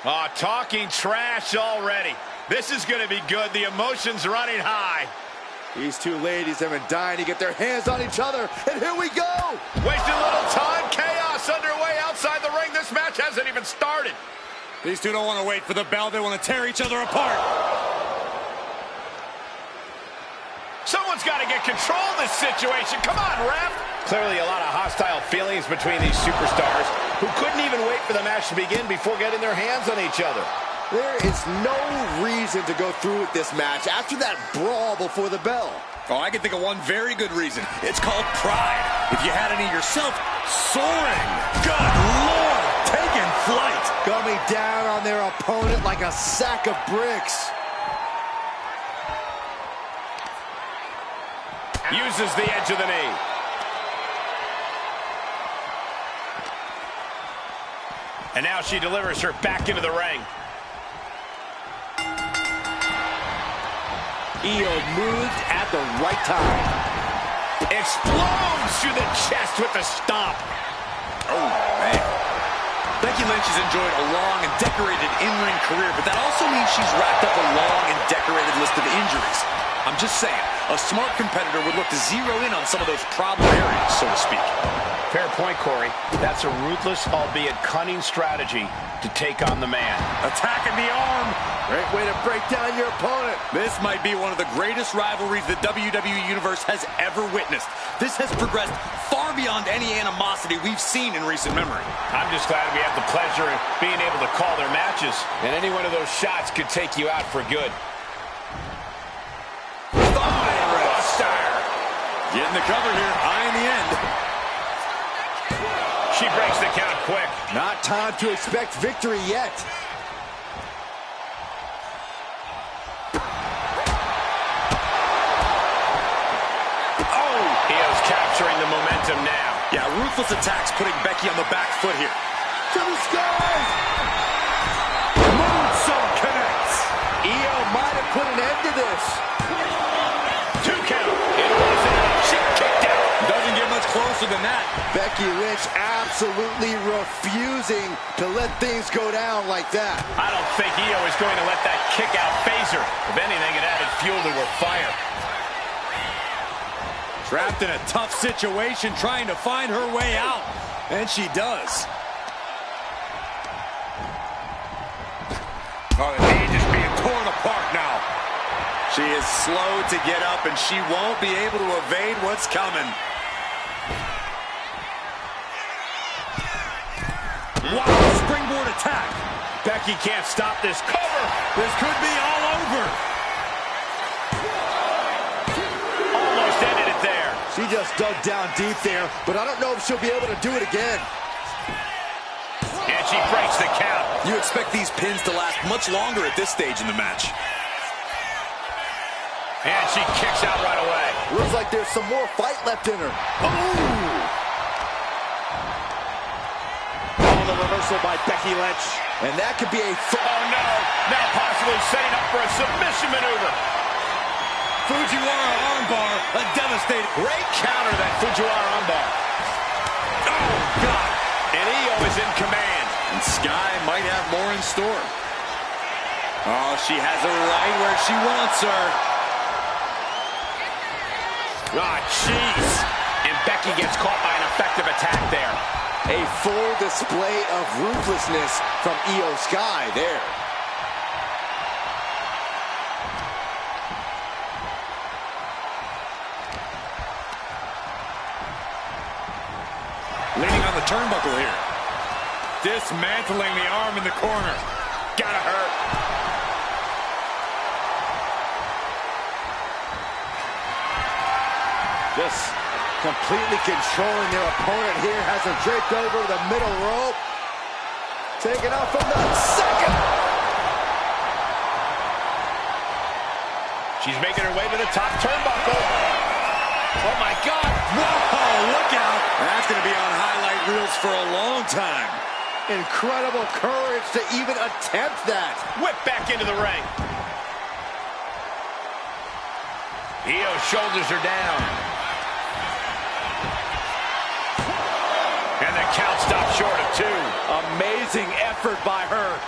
Oh, talking trash already. This is going to be good. The emotions running high. These two ladies have been dying to get their hands on each other, and here we go! Wasting little time, chaos underway outside the ring. This match hasn't even started. These two don't want to wait for the bell. They want to tear each other apart. Someone's got to get control of this situation. Come on, ref. Clearly a lot of hostile feelings between these superstars who couldn't even wait for the match to begin before getting their hands on each other. There is no reason to go through with this match after that brawl before the bell. Oh, I can think of one very good reason. It's called pride. If you had any yourself, soaring. Good Lord, taking flight. Coming down on their opponent like a sack of bricks. Uses the edge of the knee. And now she delivers her back into the ring. Io moved at the right time. Explodes through the chest with the stomp. Oh, man. Becky Lynch has enjoyed a long and decorated in-ring career, but that also means she's racked up a long and decorated list of injuries. I'm just saying, a smart competitor would look to zero in on some of those problem areas, so to speak. Fair point, Corey. That's a ruthless, albeit cunning strategy to take on the man. Attacking the arm. Great way to break down your opponent. This might be one of the greatest rivalries the WWE Universe has ever witnessed. This has progressed far beyond any animosity we've seen in recent memory. I'm just glad we have the pleasure of being able to call their matches. And any one of those shots could take you out for good. Getting the cover here, eye in the end. She breaks the count quick. Not time to expect victory yet. Oh, Io's capturing the momentum now. Yeah, ruthless attacks putting Becky on the back foot here. To the sky! Moonsault connects. Io might have put an end to this. 2 count. It wasn't. She kicked out. Doesn't get much closer than that. Becky Lynch absolutely refusing to let things go down like that. I don't think Io is going to let that kick out phase her. If anything, it added fuel to her fire. Trapped in a tough situation, trying to find her way out. And she does. Oh, the cage is being torn apart now. She is slow to get up, and she won't be able to evade what's coming. Wow, springboard attack. Becky can't stop this cover. This could be all over. Almost ended it there. She just dug down deep there, but I don't know if she'll be able to do it again. And she breaks the count. You expect these pins to last much longer at this stage in the match. And she kicks out right away. Looks like there's some more fight left in her. Ooh! Oh, the reversal by Becky Lynch. And that could be a... Oh, no. Now possibly setting up for a submission maneuver. Fujiwara armbar, a devastating... Great counter, that Fujiwara armbar. Oh, God. And Io is in command. And Sky might have more in store. Oh, she has her right where she wants her. Ah, jeez. And Becky gets caught by an effective attack there. A full display of ruthlessness from Io Sky there. Leaning on the turnbuckle here. Dismantling the arm in the corner. Gotta hurt. Just completely controlling their opponent here. Has him draped over the middle rope. Taking off from the second. She's making her way to the top turnbuckle. Oh, my God. Whoa, look out. That's going to be on highlight reels for a long time. Incredible courage to even attempt that. Whip back into the ring. Io shoulders her down. And the count stops short of 2. Amazing effort by her.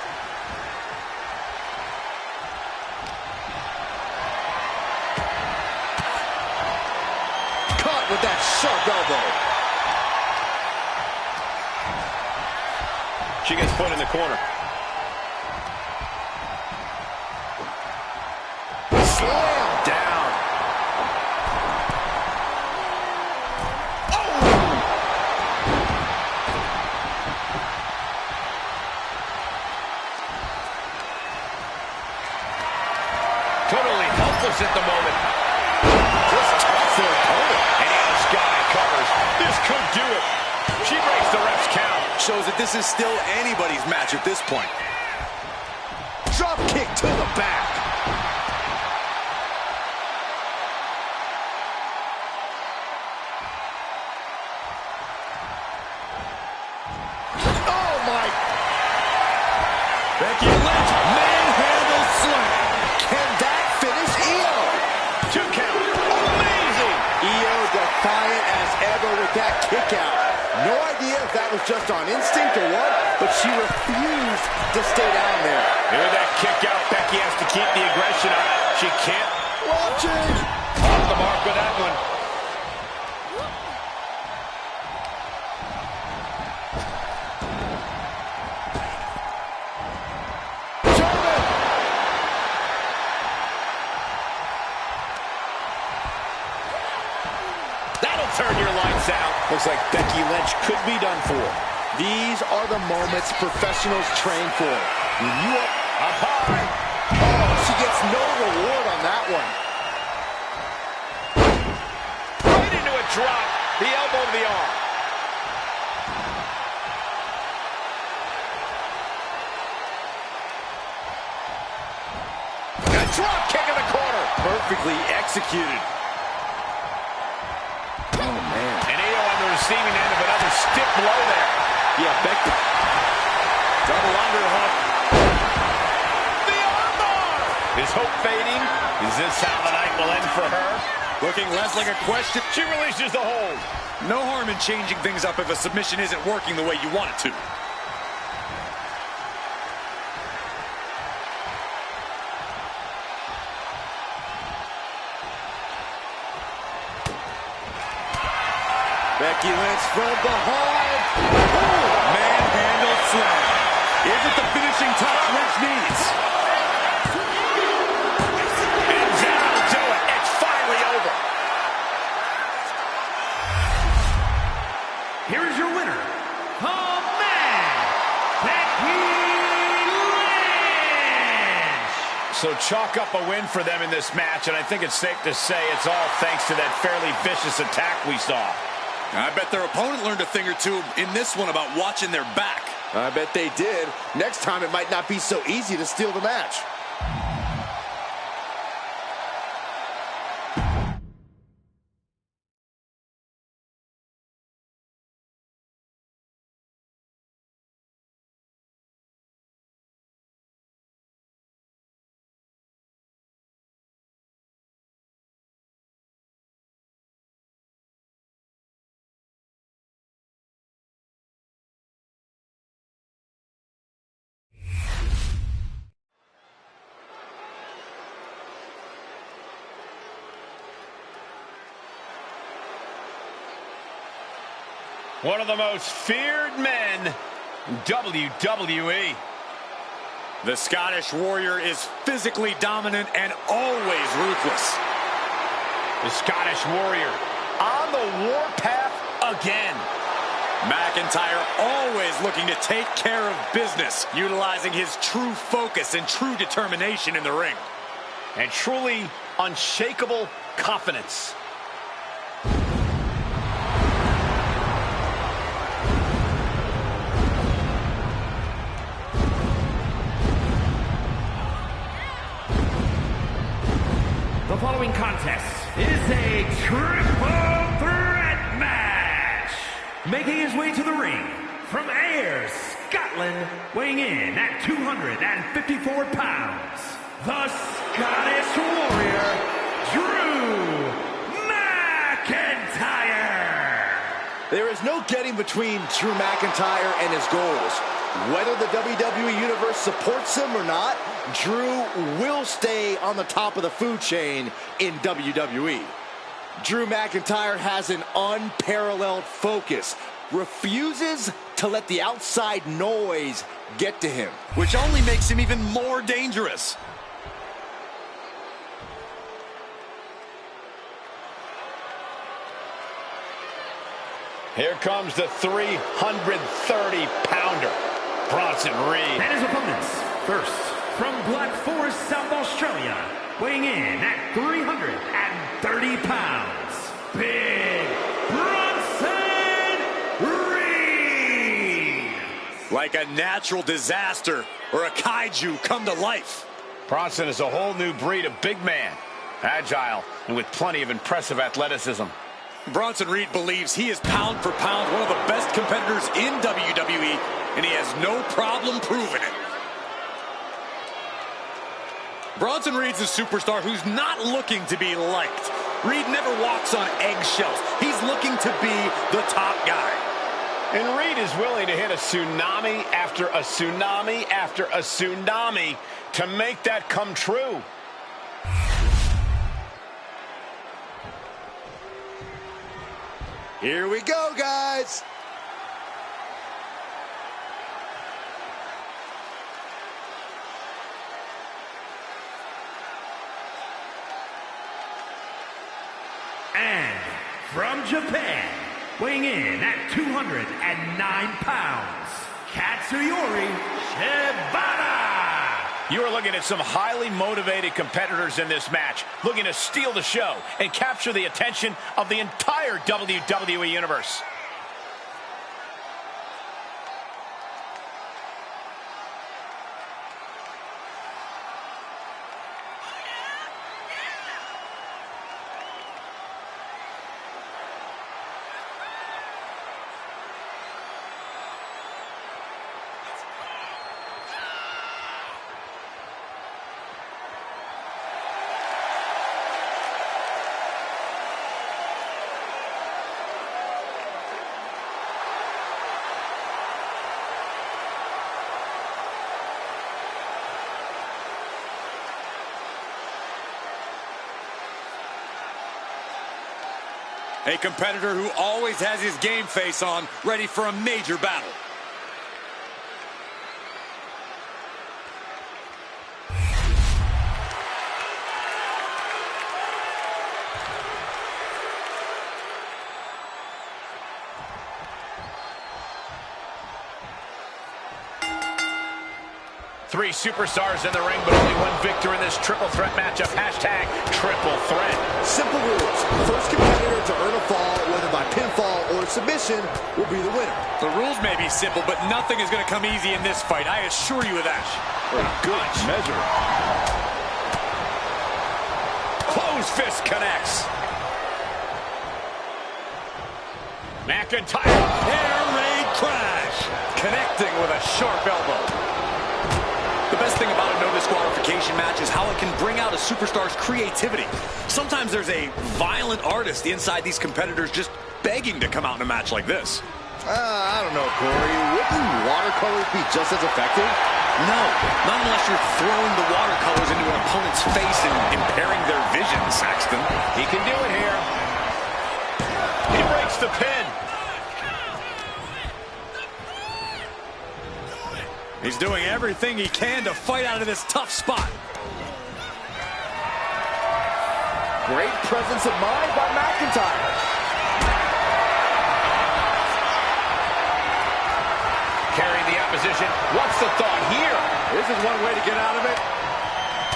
Sharp elbow. She gets put in the corner. Slam down. Oh! Totally helpless at the moment. Just toss their opponent. And Io Sky covers. This could do it. She breaks the ref's count. Shows that this is still anybody's match at this point. Drop kick to the back. Oh my! Becky Lynch, manhandle slam. Can that finish Io? 2 count. Amazing. Io defiant as ever with that kick out. No idea if that was just on instinct or what, but she refused to stay down there. And with that kick out, Becky has to keep the aggression on. She can't. Watching. Off the mark with that one. German. That'll turn your lights out. Looks like Becky Lynch could be done for. These are the moments professionals train for. When you are Up high. oh, she gets no reward on that one. Right into a drop. The elbow to the arm. A drop kick in the corner. Perfectly executed. Oh, man. And Io on the receiving end of another stiff blow there. Yeah, Becky. Double underhook. The armbar. Is hope fading? Is this how the night will end for her? Looking less like a question. She releases the hold. No harm in changing things up if a submission isn't working the way you want it to. Becky Lynch from behind. Manhandle slam. Is it the finishing touch Lynch needs? And that'll do it. It's finally over. Here is your winner, the man, Becky Lynch. So chalk up a win for them in this match, and I think it's safe to say it's all thanks to that fairly vicious attack we saw. I bet their opponent learned a thing or two in this one about watching their back. I bet they did. Next time it might not be so easy to steal the match. One of the most feared men in WWE. The Scottish Warrior is physically dominant and always ruthless. The Scottish Warrior on the warpath again. McIntyre always looking to take care of business, utilizing his true focus and true determination in the ring. And truly unshakable confidence. The following contest is a triple threat match. Making his way to the ring from Ayr, Scotland, weighing in at 254 pounds, the Scottish Warrior, Drew McIntyre. There is no getting between Drew McIntyre and his goals. Whether the WWE Universe supports him or not, Drew will stay on the top of the food chain in WWE. Drew McIntyre has an unparalleled focus. Refuses to let the outside noise get to him, which only makes him even more dangerous. Here comes the 330-pounder, Bronson Reed. And his opponents, first, from Black Forest, South Australia, weighing in at 330 pounds, Big Bronson Reed. Like a natural disaster or a kaiju come to life. Bronson is a whole new breed of big man, agile and with plenty of impressive athleticism. Bronson Reed believes he is pound for pound one of the best competitors in WWE, and he has no problem proving it. Bronson Reed's a superstar who's not looking to be liked. Reed never walks on eggshells. He's looking to be the top guy. And Reed is willing to hit a tsunami after a tsunami after a tsunami to make that come true. Here we go, guys. And from Japan, weighing in at 209 pounds, Katsuyori Shibata. You are looking at some highly motivated competitors in this match, looking to steal the show and capture the attention of the entire WWE Universe. A competitor who always has his game face on, ready for a major battle. Three superstars in the ring, but only one victor in this triple threat matchup. Hashtag triple threat. Simple rules. First competitor to earn a fall, whether by pinfall or submission, will be the winner. The rules may be simple, but nothing is going to come easy in this fight. I assure you of that. Good measure. Closed fist connects. McIntyre. Air raid crash. Connecting with a sharp elbow. The best thing about a no disqualification match is how it can bring out a superstar's creativity. Sometimes there's a violent artist inside these competitors just begging to come out in a match like this. I don't know, Corey. Wouldn't watercolors be just as effective? No, not unless you're throwing the watercolors into an opponent's face and impairing their vision, Saxton. He can do it here. He breaks the pin. He's doing everything he can to fight out of this tough spot. Great presence of mind by McIntyre. Carrying the opposition. What's the thought here? This is one way to get out of it.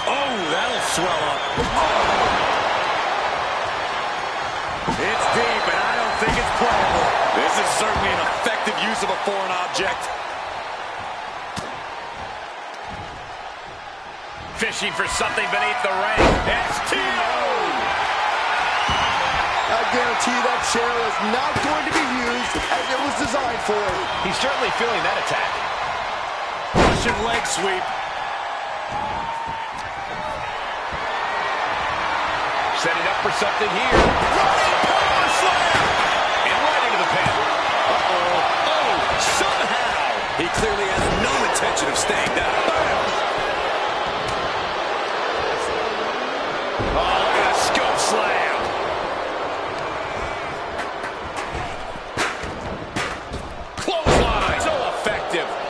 Oh, that'll swell up. Oh. It's deep, and I don't think it's playable. This is certainly an effective use of a foreign object. Fishing for something beneath the ring. STO! I guarantee you that chair is not going to be used as it was designed for. He's certainly feeling that attack. Russian leg sweep. Setting up for something here. Running power slam! And right into the pin. Uh-oh. Oh, somehow! He clearly has no intention of staying down. Oh, look at that scope slam.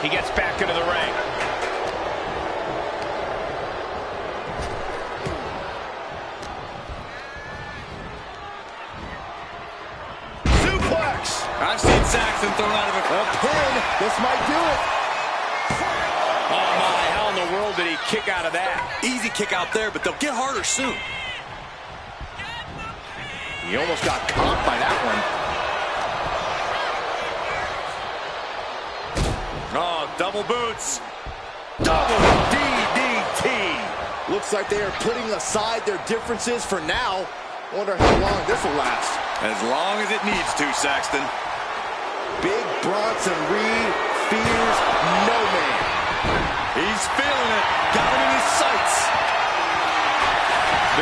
He gets back into the ring. Suplex! I've seen Saxton thrown out of A pin. This might do it. Oh my, how in the world did he kick out of that? Easy kick out there, but they'll get harder soon. He almost got caught by that one. Oh, double boots. Double DDT. Looks like they are putting aside their differences for now. Wonder how long this will last. As long as it needs to, Saxton. Big Bronson Reed fears no man. He's feeling it. Got him in his sights.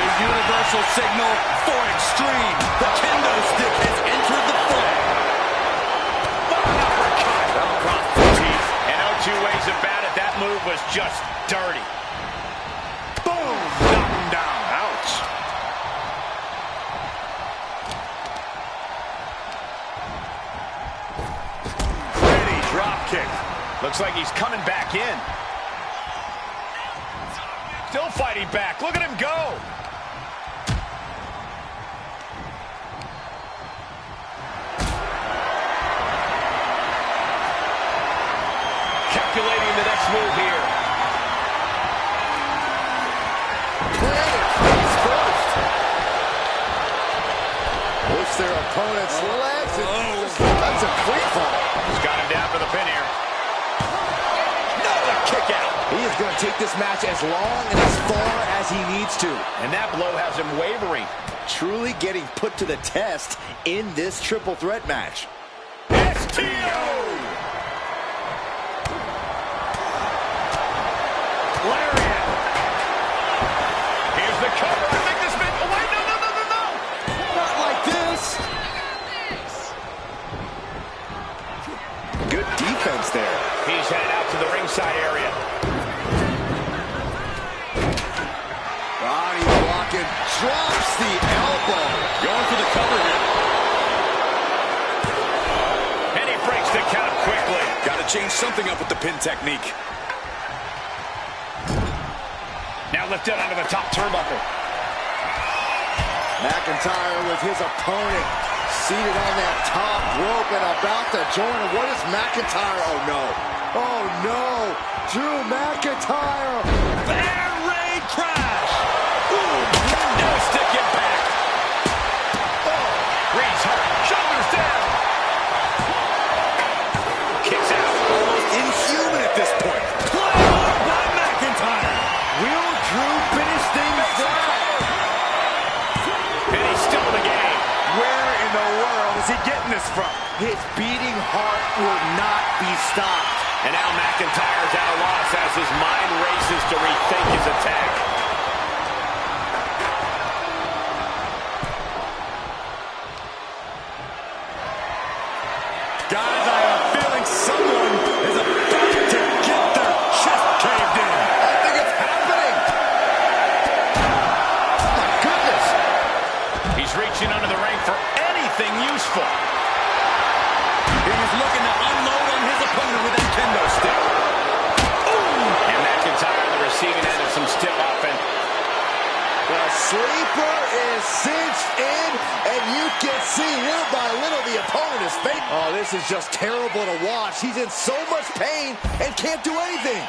The universal signal for extreme. The kendo stick has entered the fray. Uppercut. Across the teeth. And no two ways about it. That move was just dirty. Boom. Knock him down. Ouch. Pretty drop kick. Looks like he's coming back in. Still fighting back. Look at him go. Calculating the next move here. Planted face first. Push their opponent's legs and that's a free fall. He's got him down for the pin here. Another kick out. He is going to take this match as long and as far as he needs to. And that blow has him wavering. Truly getting put to the test in this triple threat match. STO! Lariat. Here's the cover. I think this man... Oh, wait, no. Not like this. Good defense there. He's headed out to the ringside area. Body blocking. Drops the elbow. Going for the cover here. And he breaks the count quickly. Got to change something up with the pin technique. Now lifted onto the top turnbuckle. McIntyre with his opponent seated on that top rope and about to join him. What is McIntyre? Oh, no. Oh, no. Drew McIntyre. Air raid crash. No stick impact. Oh, Reed's hurt. Shoulders down. Kicks out. Almost inhuman at this point. Claymore by McIntyre. Will Drew finish things out? And he's still in the game. Where in the world is he getting this from? His beating heart will not be stopped. And now McIntyre's at a loss as his mind races to rethink his attack. Guys, I have a feeling someone is about to get their chest caved in. I think it's happening. Oh, my goodness. He's reaching under the ring for anything useful. He's looking to unload on his opponent with that kendo stick. And McIntyre on the receiving end of some stiff offense. The sleeper is cinched in, and you can see little by little the opponent is fake. Oh, this is just terrible to watch. He's in so much pain and can't do anything.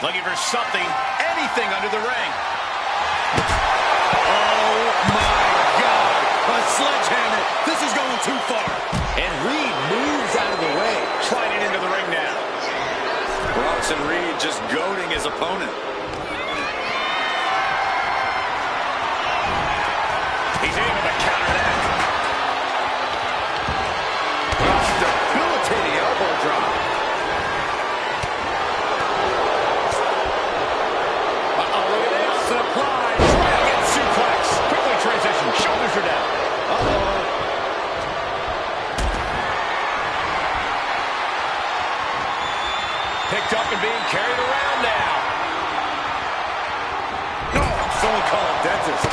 Looking for something, anything under the ring. Oh, my God. A sledgehammer. This is going too far. And Reed moves out of the way. Sliding into the ring now. Bronson Reed just goading his opponent. He's able to counter that. Debilitating elbow drop. Uh-oh, look at this. Applied. Dragon suplex. Quickly transition. Shoulders are down. Uh-oh. Picked up and being carried around now. No, someone call him dentist.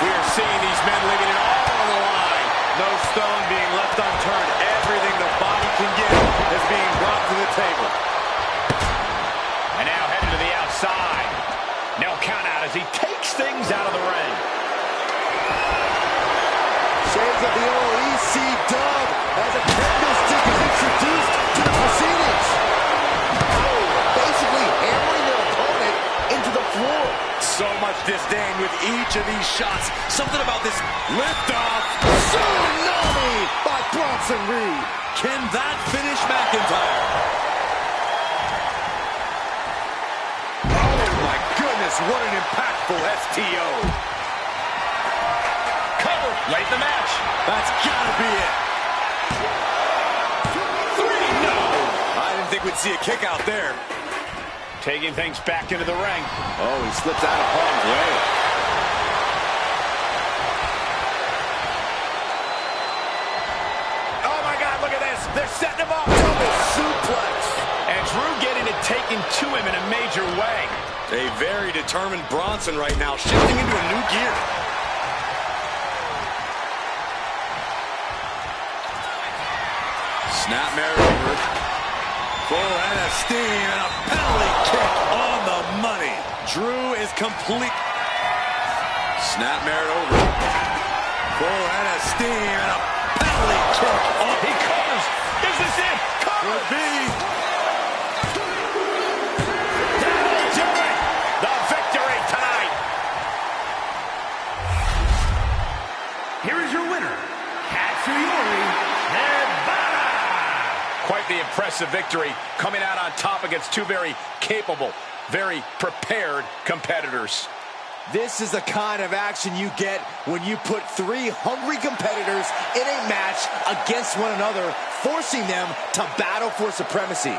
We are seeing these men leaving it all on the line. No stone being left unturned. Everything the body can give is being brought to the table. as he takes things out of the ring. Shades of the old ECW as a candlestick is introduced to the proceedings. Basically hammering their opponent into the floor. So much disdain with each of these shots. Something about this liftoff. Tsunami by Bronson Reed. Can that finish McIntyre? Oh my goodness, what an impactful STO. Cover late in the match. That's gotta be it. 3, no. I didn't think we'd see a kick out there. Taking things back into the ring. Oh, he slips out of harm's way. Oh my God, look at this. They're setting him up. Double suplex. And Drew getting it taken to him in a major way. A very determined Bronson right now, shifting into a new gear. Snapmare over. Full head of steam and a penalty kick on the money. Drew is complete. Snapmare over. Full head of steam and a penalty kick on. He covers. Is this it? Cover. Could be. That'll do it. The victory tonight. Here is your winner, Katsuyori Shibata. Quite the impressive victory, coming out on top against two very capable, very prepared competitors. This is the kind of action you get when you put 3 hungry competitors in a match against one another, forcing them to battle for supremacy.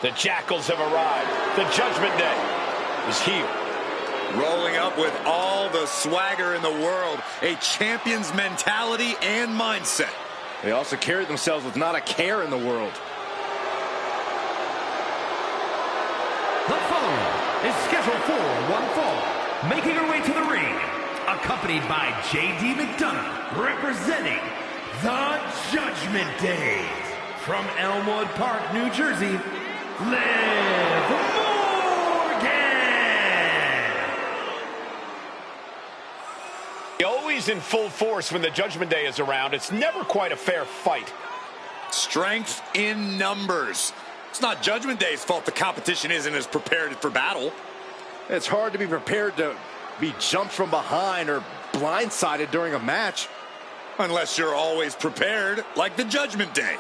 The Jackals have arrived. The Judgment Day is here. Rolling up with all the swagger in the world. A champion's mentality and mindset. They also carry themselves with not a care in the world. The following is scheduled for one fall. Making her way to the ring, accompanied by J.D. McDonough, representing the Judgment Day. From Elmwood Park, New Jersey, Liv Morgan! Always in full force when the Judgment Day is around. It's never quite a fair fight. Strength in numbers. It's not Judgment Day's fault the competition isn't as prepared for battle. It's hard to be prepared to be jumped from behind or blindsided during a match. Unless you're always prepared, like the Judgment Day.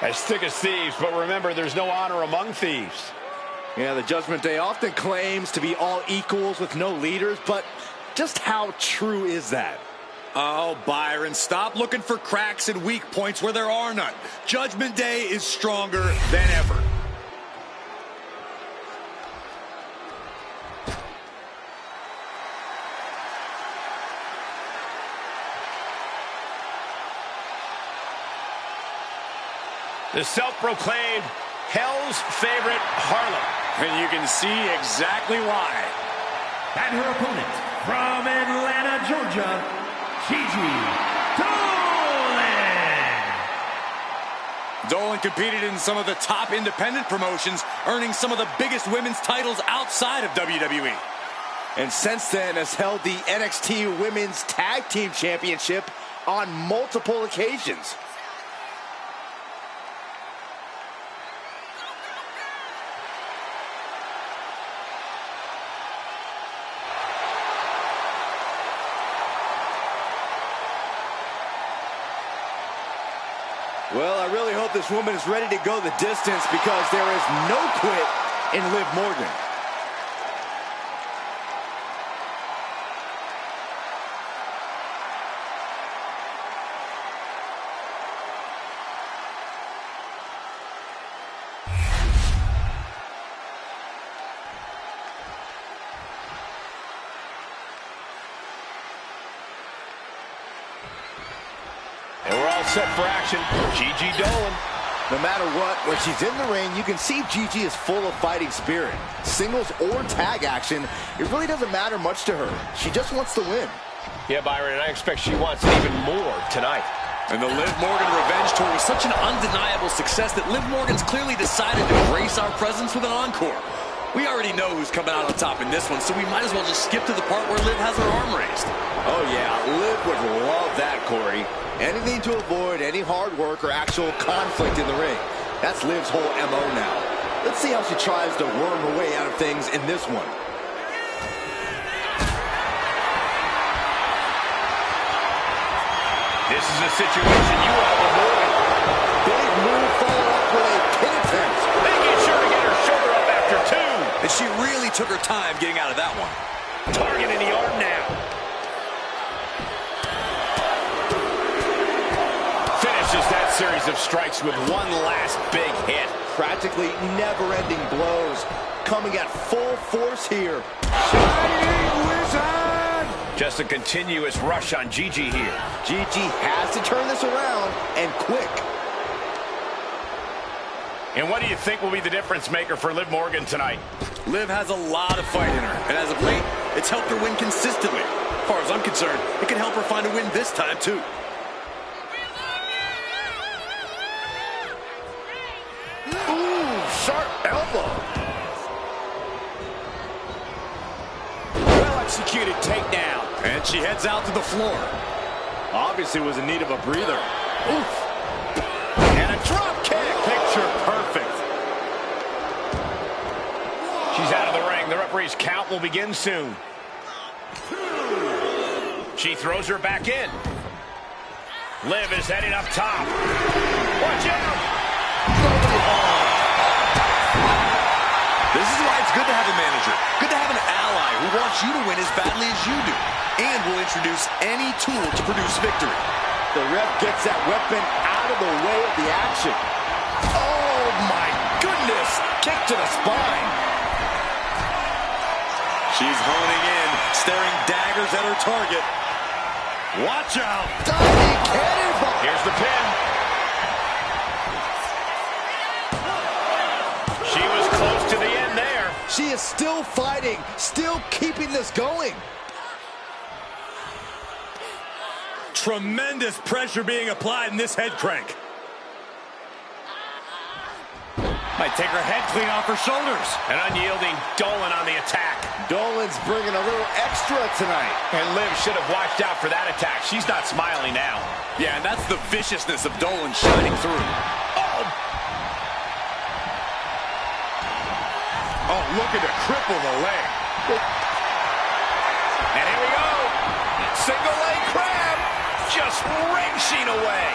As thick as thieves, but remember, there's no honor among thieves. Yeah, the Judgment Day often claims to be all equals with no leaders, but just how true is that? Oh, Byron, stop looking for cracks and weak points where there are none. Judgment Day is stronger than ever. The self-proclaimed Hell's favorite harlot. And you can see exactly why. And her opponent, from Atlanta, Georgia, Gigi Dolan. Dolan competed in some of the top independent promotions, earning some of the biggest women's titles outside of WWE. And since then has held the NXT Women's Tag Team Championship on multiple occasions. Well, I really hope this woman is ready to go the distance, because there is no quit in Liv Morgan. And we're all set for action. Gigi Dolan. No matter what, when she's in the ring, you can see Gigi is full of fighting spirit. Singles or tag action, it really doesn't matter much to her. She just wants to win. Yeah, Byron, and I expect she wants it even more tonight. And the Liv Morgan Revenge Tour was such an undeniable success that Liv Morgan's clearly decided to grace our presence with an encore. We already know who's coming out on top in this one, so we might as well just skip to the part where Liv has her arm raised. Oh yeah, Liv would love that, Corey. Anything to avoid any hard work or actual conflict in the ring. That's Liv's whole MO now. Let's see how she tries to worm her way out of things in this one. This is a situation you all avoid. Big move followed up with a pin attempt. Making sure to get her shoulder up after two. And she really took her time getting out of that one. Targeting the arm now. Finishes that series of strikes with one last big hit. Practically never-ending blows. Coming at full force here. Shining Wizard! Just a continuous rush on Gigi here. Gigi has to turn this around, and quick. And what do you think will be the difference maker for Liv Morgan tonight? Liv has a lot of fight in her, and as of late, it's helped her win consistently. As far as I'm concerned, it can help her find a win this time, too. Ooh, sharp elbow. Well-executed takedown. And she heads out to the floor. Obviously was in need of a breather. Oof. And a drop kick. Picture perfect. She's out of the ring. The referee's count will begin soon. She throws her back in. Liv is heading up top. Watch out. This is why it's good to have a manager. Good to have an ally who wants you to win as badly as you do. And will introduce any tool to produce victory. The ref gets that weapon out of the way of the action. Oh, my goodness. Kick to the spine. She's honing in, staring daggers at her target. Watch out. Diving cannonball. Here's the pin. She was close to the end there. She is still fighting, still keeping this going. Tremendous pressure being applied in this head crank. Might take her head clean off her shoulders. An unyielding Dolan on the attack. Dolan's bringing a little extra tonight. And Liv should have watched out for that attack. She's not smiling now. Yeah, and that's the viciousness of Dolan shining through. Oh, looking to cripple the leg. And here we go. Single leg crab. Just wrenching away.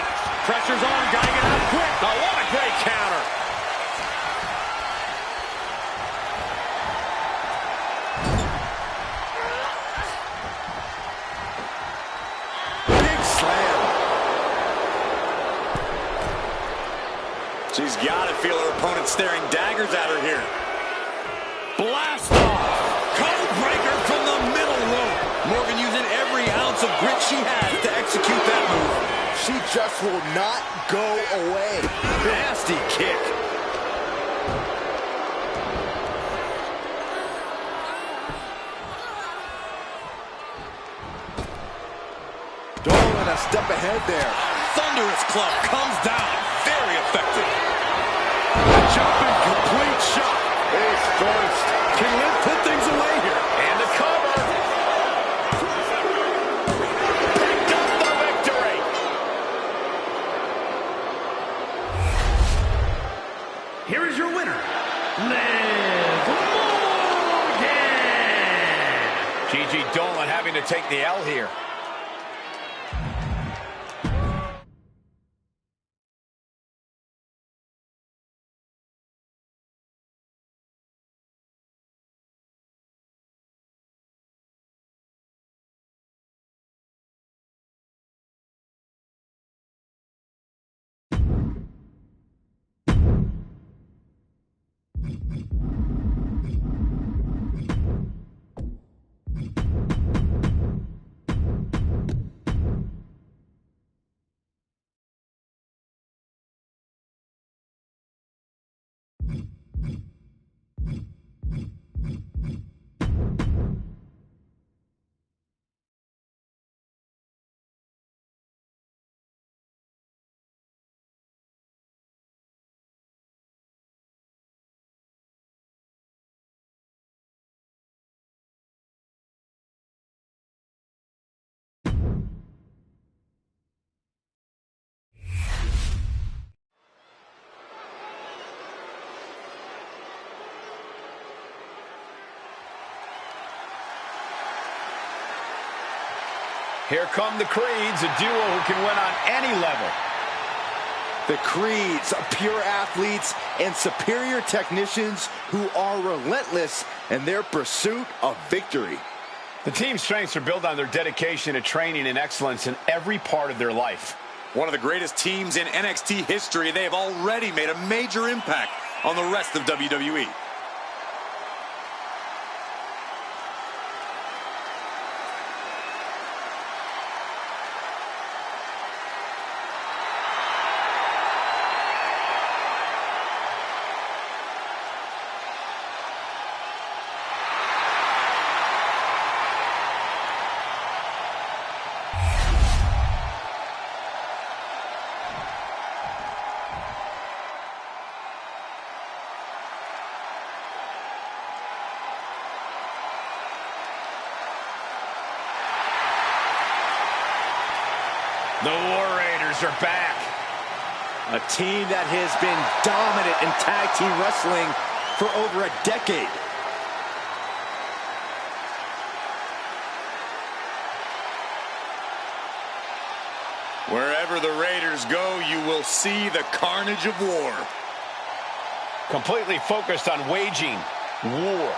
Pressure's on, gotta get out quick. Oh, what a great counter. Big slam. She's got to feel her opponent staring daggers at her here. Blast off. Code breaker from the middle rope. Morgan using every ounce of grit she has to execute that move. She just will not go away. Nasty kick. Dolan a step ahead there. Thunderous club comes down. Very effective. Jumping complete shot. Face first. Can Liv put things away here? And the cover. Picked up the victory. Here is your winner, Liv Morgan. Gigi Dolan having to take the L here. Here come the Creeds, a duo who can win on any level. The Creeds, pure athletes and superior technicians who are relentless in their pursuit of victory. The team's strengths are built on their dedication to training and excellence in every part of their life. One of the greatest teams in NXT history, they have already made a major impact on the rest of WWE. The War Raiders are back. A team that has been dominant in tag team wrestling for over a decade. Wherever the Raiders go, you will see the carnage of war. Completely focused on waging war.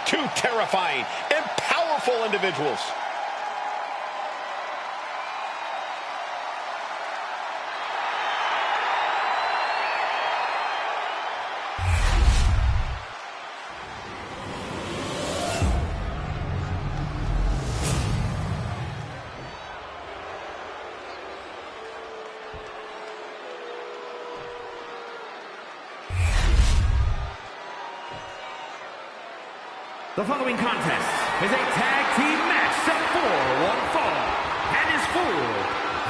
Two terrifying and powerful individuals. The following contest is a tag team match set for one fall and is for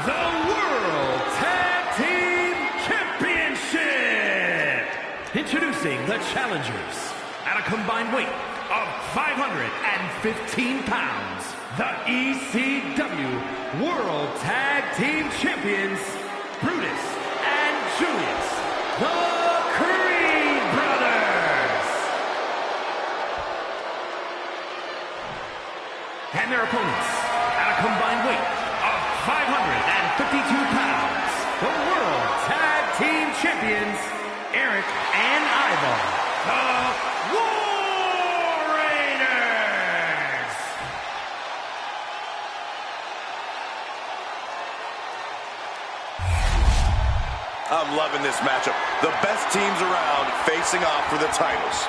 the World Tag Team Championship. Introducing the challengers at a combined weight of 515 pounds, the ECW World Tag Team Champions, Brutus and Julius, the Creed Brothers. And their opponents, at a combined weight of 552 pounds, the World Tag Team Champions, Eric and Ivar, the War Raiders! I'm loving this matchup. The best teams around facing off for the titles.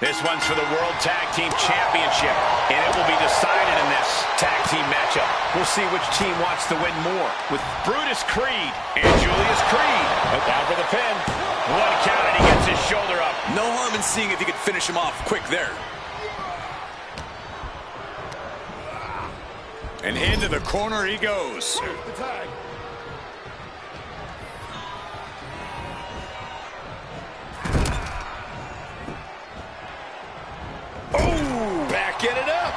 This one's for the World Tag Team Championship, and it will be decided in this tag team matchup. We'll see which team wants to win more, with Brutus Creed and Julius Creed. But down for the pin. One count, and he gets his shoulder up. No harm in seeing if you could finish him off quick there. And into the corner he goes. The tag. Oh, backing it up.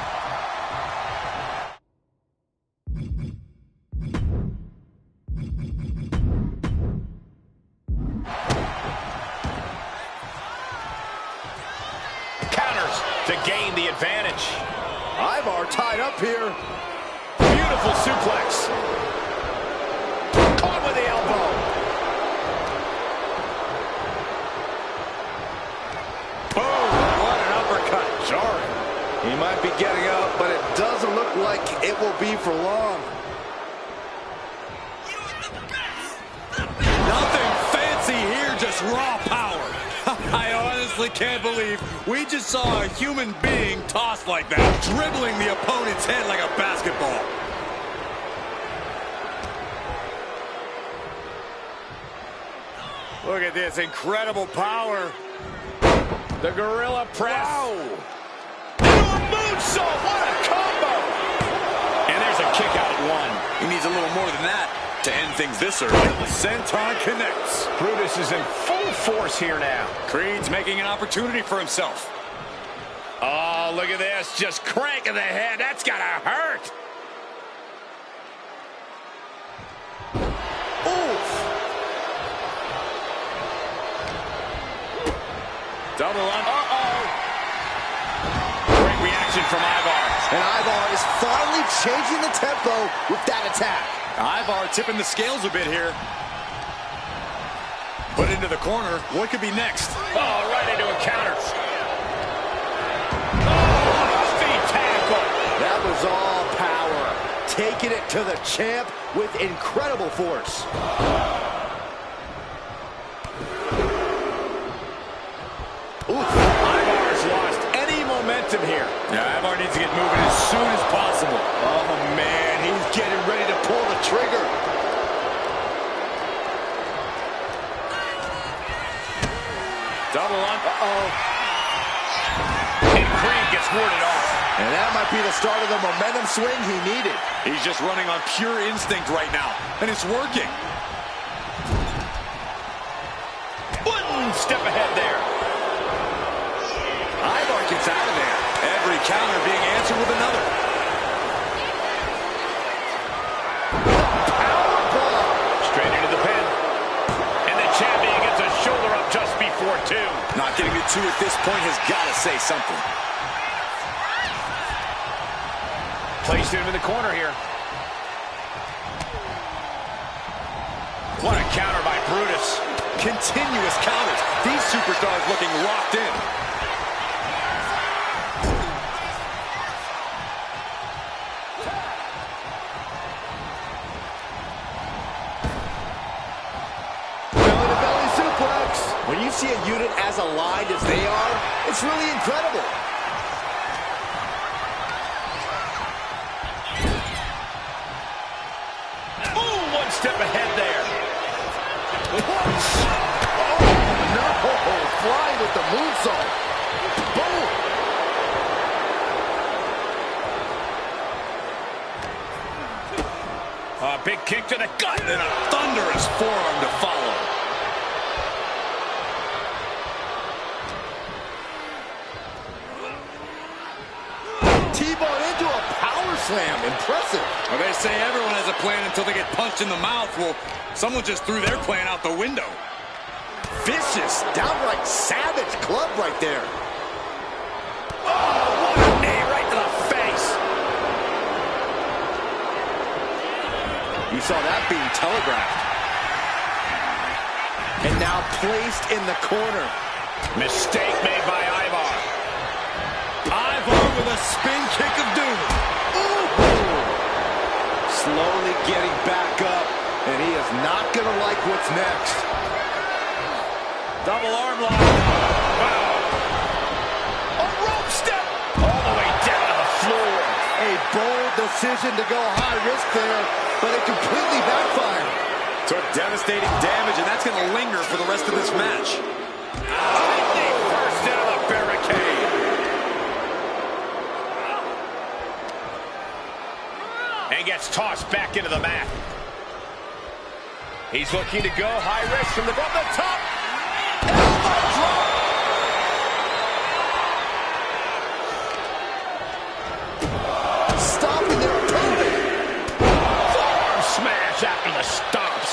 Counters to gain the advantage. Ivar tied up here. Beautiful suplex. Caught with the elbow. Boom. What an uppercut. Jarring. He might be getting up, but it doesn't look like it will be for long. Nothing fancy here, just raw power. I honestly can't believe we just saw a human being tossed like that, dribbling the opponent's head like a basketball. Look at this incredible power. The gorilla press. Wow. Into a moonsault. What a combo. And there's a kick out at one. He needs a little more than that to end things this early. Senton connects. Brutus is in full force here now. Creed's making an opportunity for himself. Oh, look at this. Just cranking the head. That's got to hurt. Oof. Double on. Uh-oh. Great reaction from Ivar. And Ivar is finally changing the tempo with that attack. Ivar tipping the scales a bit here. Put into the corner. What could be next? Oh, right into a counter. Oh, feet tackle. That was all power. Taking it to the champ with incredible force. Oof. Ivar's lost any momentum here. Yeah, Ivar needs to get moving as soon as possible. Oh, man, he's getting ready to pull the trigger. Double on. Uh-oh. And Creed gets warded off. And that might be the start of the momentum swing he needed. He's just running on pure instinct right now, and it's working. One step ahead there. Ivar gets out of there. Every counter being answered with another. Powerbomb. Straight into the pin. And the champion gets a shoulder up just before two. Not getting to two at this point has got to say something. Placed him in the corner here. What a counter by Brutus. Continuous counters. These superstars looking locked in. Belly-to-belly suplex. When you see a unit as aligned as they are, it's really incredible. Step ahead there. What? Oh, no. Flying with the moonsault. Boom. A big kick to the gut. And a thunderous forearm to follow. slam. Impressive. Well, they say everyone has a plan until they get punched in the mouth. Well, someone just threw their plan out the window. Vicious, downright savage club right there. Oh, what a knee right to the face. You saw that being telegraphed. And now placed in the corner. Mistake made by Ivar. Ivar with a spin kick of doom. Ooh. Slowly getting back up, and he is not going to like what's next. Double arm lock. Wow. A rope step. All the way down to the floor. A bold decision to go high risk there, but it completely backfired. Took devastating damage, and that's going to linger for the rest of this match. First down the barricade. And gets tossed back into the mat. He's looking to go high risk from the top. Elbow drop. Stopping their opponent. Forearm smash after the stomps.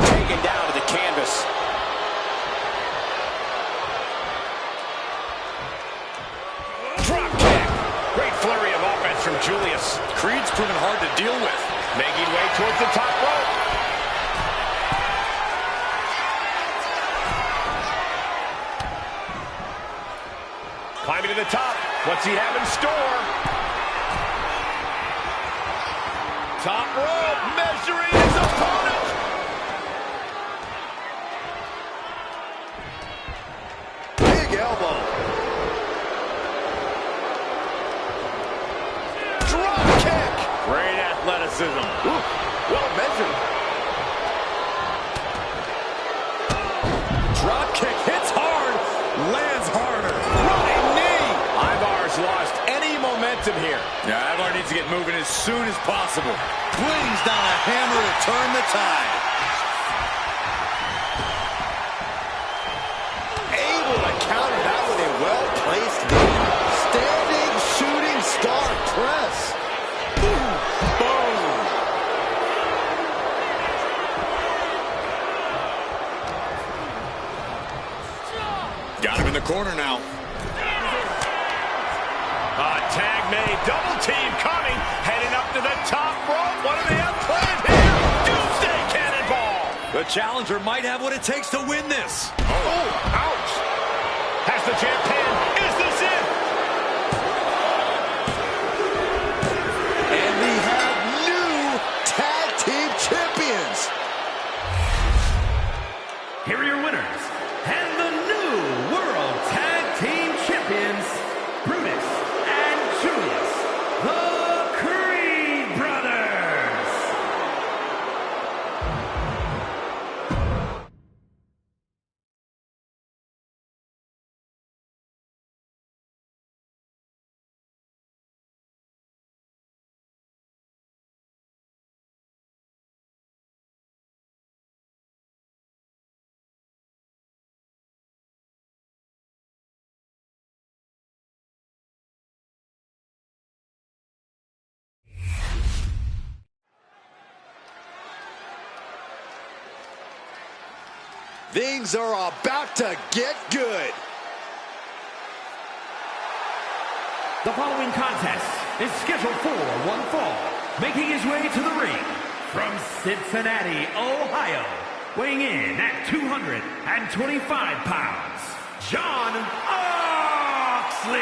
Taken down to the canvas. Drop kick. Great flurry of offense from Julius. Creed's proven hard to deal with. Making way towards the top rope. Climbing to the top. What's he have in store? Top rope, measuring his opponent. Big elbow. Drop kick. Great athleticism. Ooh, well measured. Drop kick hits hard, lands harder. Running knee. Ivar's lost any momentum here. Yeah, Ivar needs to get moving as soon as possible. Brings down a hammer to turn the tide. Able to counter that with a well-placed knee. Standing shooting star press. Boom. Got him in the corner now. Tag made, double team coming, heading up to the top rope. What do they have planned here? Doomsday Cannonball. The challenger might have what it takes to win this. Oh, ouch. Has the champ pinned. Is this it? And we have new tag team champions. Here are your winners, and the new World Tag Team Champions, Brutus and Julius, the Creed Brothers. Things are about to get good. The following contest is scheduled for one fall, making his way to the ring from Cincinnati, Ohio, weighing in at 225 pounds, John Oxley.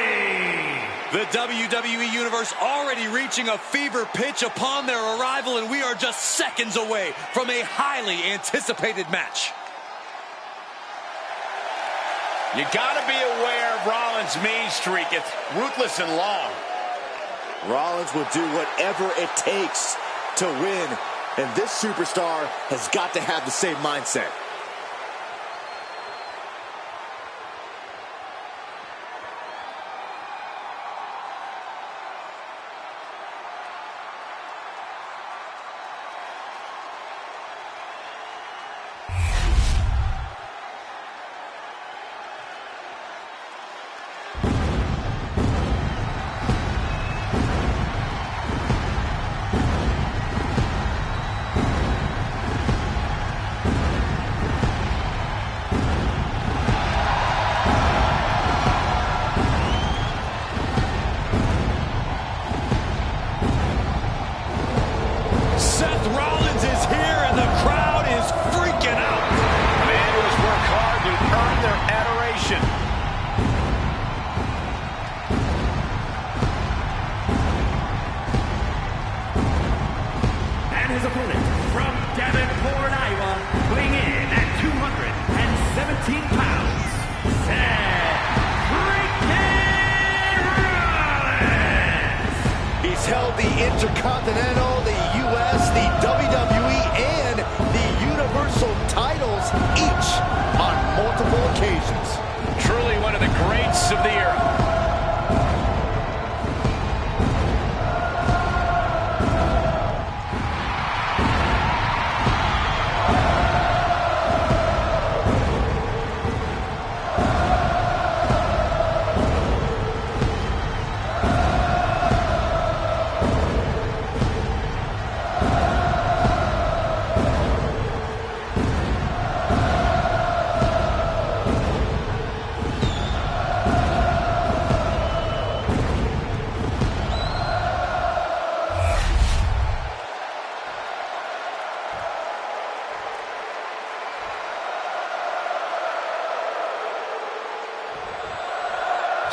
The WWE Universe already reaching a fever pitch upon their arrival, and we are just seconds away from a highly anticipated match. You gotta be aware of Rollins' mean streak. It's ruthless and long. Rollins will do whatever it takes to win, and this superstar has got to have the same mindset. submission. And his opponent from Davenport, Iowa, weighing in at 217 pounds, Seth freaking Rollins! He's held the Intercontinental, the US, the WWE, and the Universal titles, each on multiple occasions. Truly one of the greats of the era.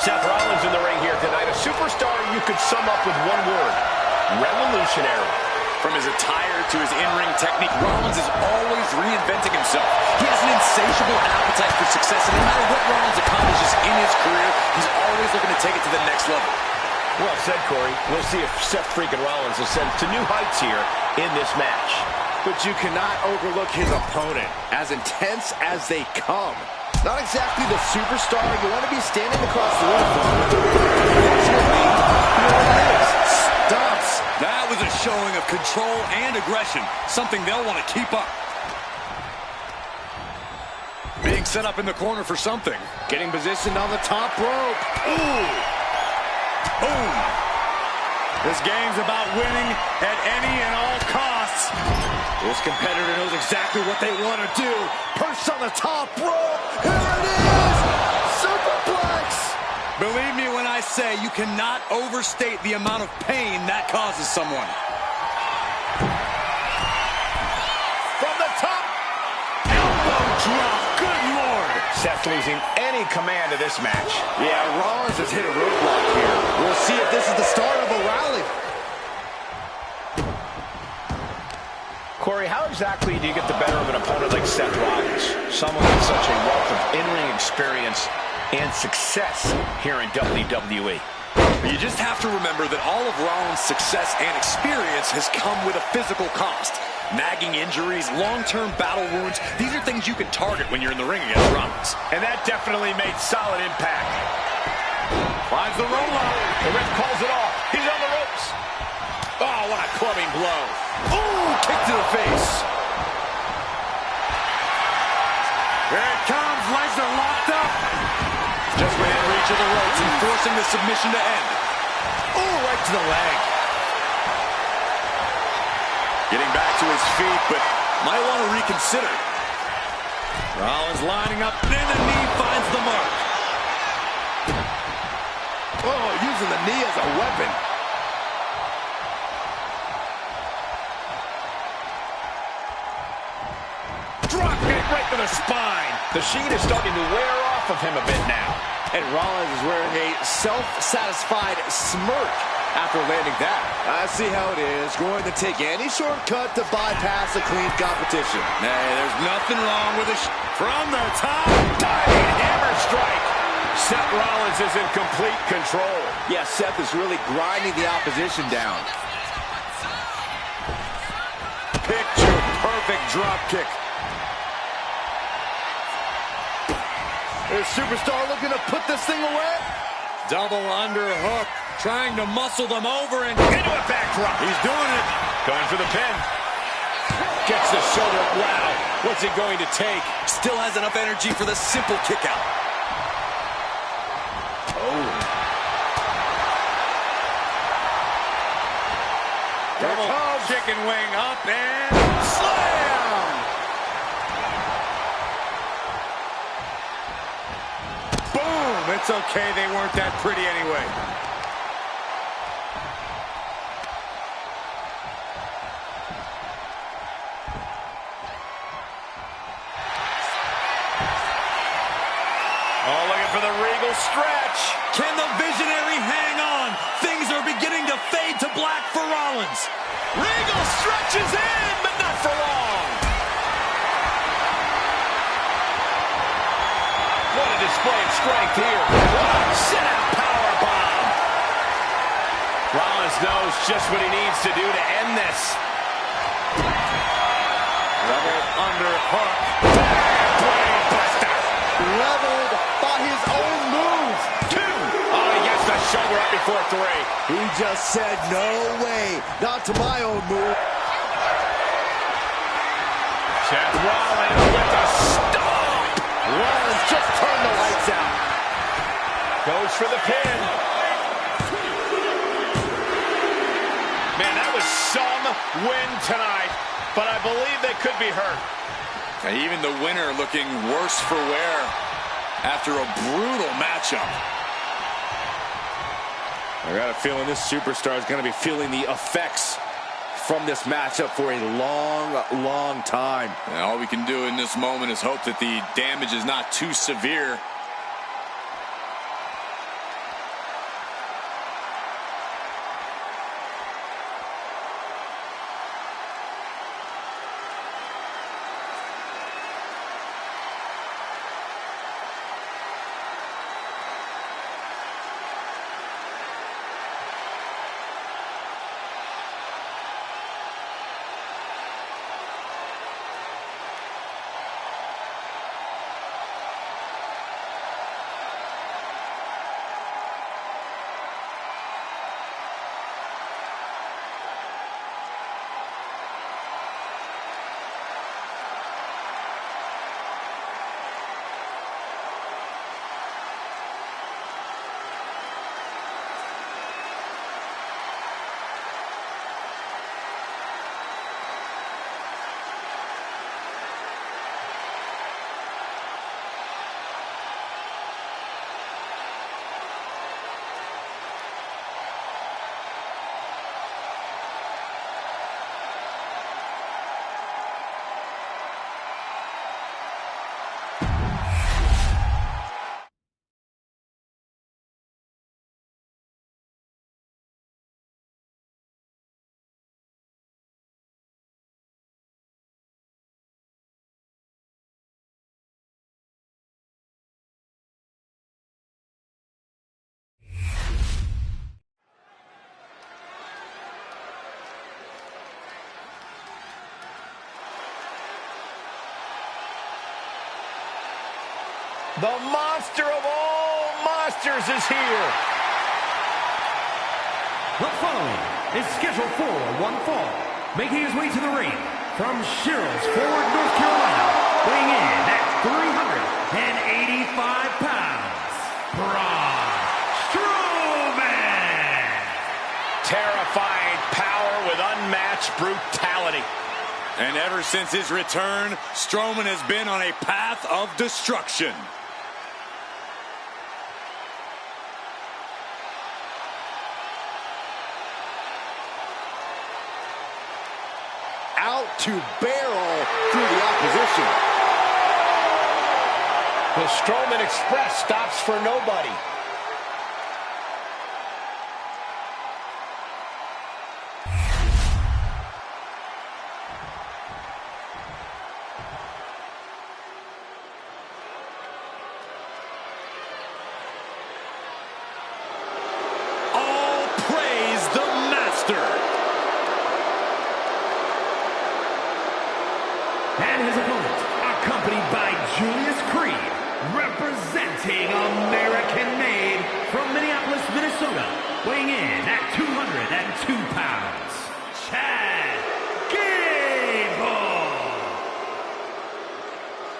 Seth Rollins in the ring here tonight. A superstar you could sum up with one word: revolutionary. From his attire to his in-ring technique, Rollins is always reinventing himself. He has an insatiable appetite for success, and no matter what Rollins accomplishes in his career, he's always looking to take it to the next level. Well said, Corey. We'll see if Seth freaking Rollins ascends to new heights here in this match. But you cannot overlook his opponent, as intense as they come. Not exactly the superstar you want to be standing across the room from. Unfortunately, here it is. Stumps. That was a showing of control and aggression, something they'll want to keep up. Being set up in the corner for something. Getting positioned on the top rope. Ooh. Boom. This game's about winning at any and all costs. This competitor knows exactly what they want to do. Perched on the top rope. Here it is. Superplex. Believe me when I say you cannot overstate the amount of pain that causes someone. From the top. Elbow drop. Good Lord. Seth losing any command of this match. Yeah, Rollins has hit a roadblock here. We'll see if this is the start of a rally. Corey, how exactly do you get the better of an opponent like Seth Rollins? Someone with such a wealth of in-ring experience and success here in WWE. You just have to remember that all of Rollins' success and experience has come with a physical cost. Nagging injuries, long-term battle wounds, these are things you can target when you're in the ring against Rollins. And that definitely made solid impact. Finds the roll-up. The ref calls it off. He's on the ropes. Oh, what a clubbing blow. Ooh, kick to the face. Here it comes. Legs are locked up. Just within reach of the ropes and forcing the submission to end. Ooh, right to the leg. Getting back to his feet, but might want to reconsider. Rollins lining up, then the knee finds the mark. Oh, using the knee as a weapon. Drop kick right to the spine. The sheen is starting to wear off of him a bit now. And Rollins is wearing a self-satisfied smirk after landing that. I see how it is. Going to take any shortcut to bypass a clean competition. Hey, there's nothing wrong with from the top. Diving hammer strike. Seth Rollins is in complete control. Yeah, Seth is really grinding the opposition down. Picture perfect drop kick. Is Superstar looking to put this thing away? Double underhook, trying to muscle them over and Into a backdrop. he's doing it. Going for the pin. Gets the shoulder. Wow. What's it going to take? Still has enough energy for the simple kick out. Oh. Double chicken wing up and slam! Boom! It's okay, they weren't that pretty anyway. Oh, stretch. Can the Visionary hang on? Things are beginning to fade to black for Rollins. Regal stretches in, but not for long. What a display of strength here. What a sit-out powerbomb. Rollins knows just what he needs to do to end this. Leveled underhook. Blade buster. Leveled by his own move. 2. Oh, he gets the shoulder up before 3. He just said, no way. Not to my own move. Seth Rollins with a stomp. Rollins just turned the lights out. Goes for the pin. Man, that was some win tonight, but I believe they could be hurt. And even the winner looking worse for wear after a brutal matchup. I got a feeling this superstar is going to be feeling the effects from this matchup for a long, long time. And all we can do in this moment is hope that the damage is not too severe. The monster of all monsters is here. The following is scheduled for one fall. Making his way to the ring from Sherrills Ford, North Carolina, weighing in at 385 pounds, Braun Strowman. Terrifying power with unmatched brutality. And ever since his return, Strowman has been on a path of destruction. Out to barrel through the opposition. The Strowman Express stops for nobody. All praise the master. And his opponent, accompanied by Julius Creed, representing American-made from Minneapolis, Minnesota, weighing in at 202 pounds, Chad Gable.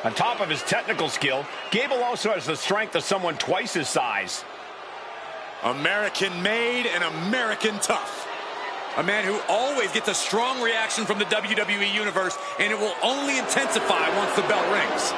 On top of his technical skill, Gable also has the strength of someone twice his size. American-made and American tough. A man who always gets a strong reaction from the WWE Universe, and it will only intensify once the bell rings.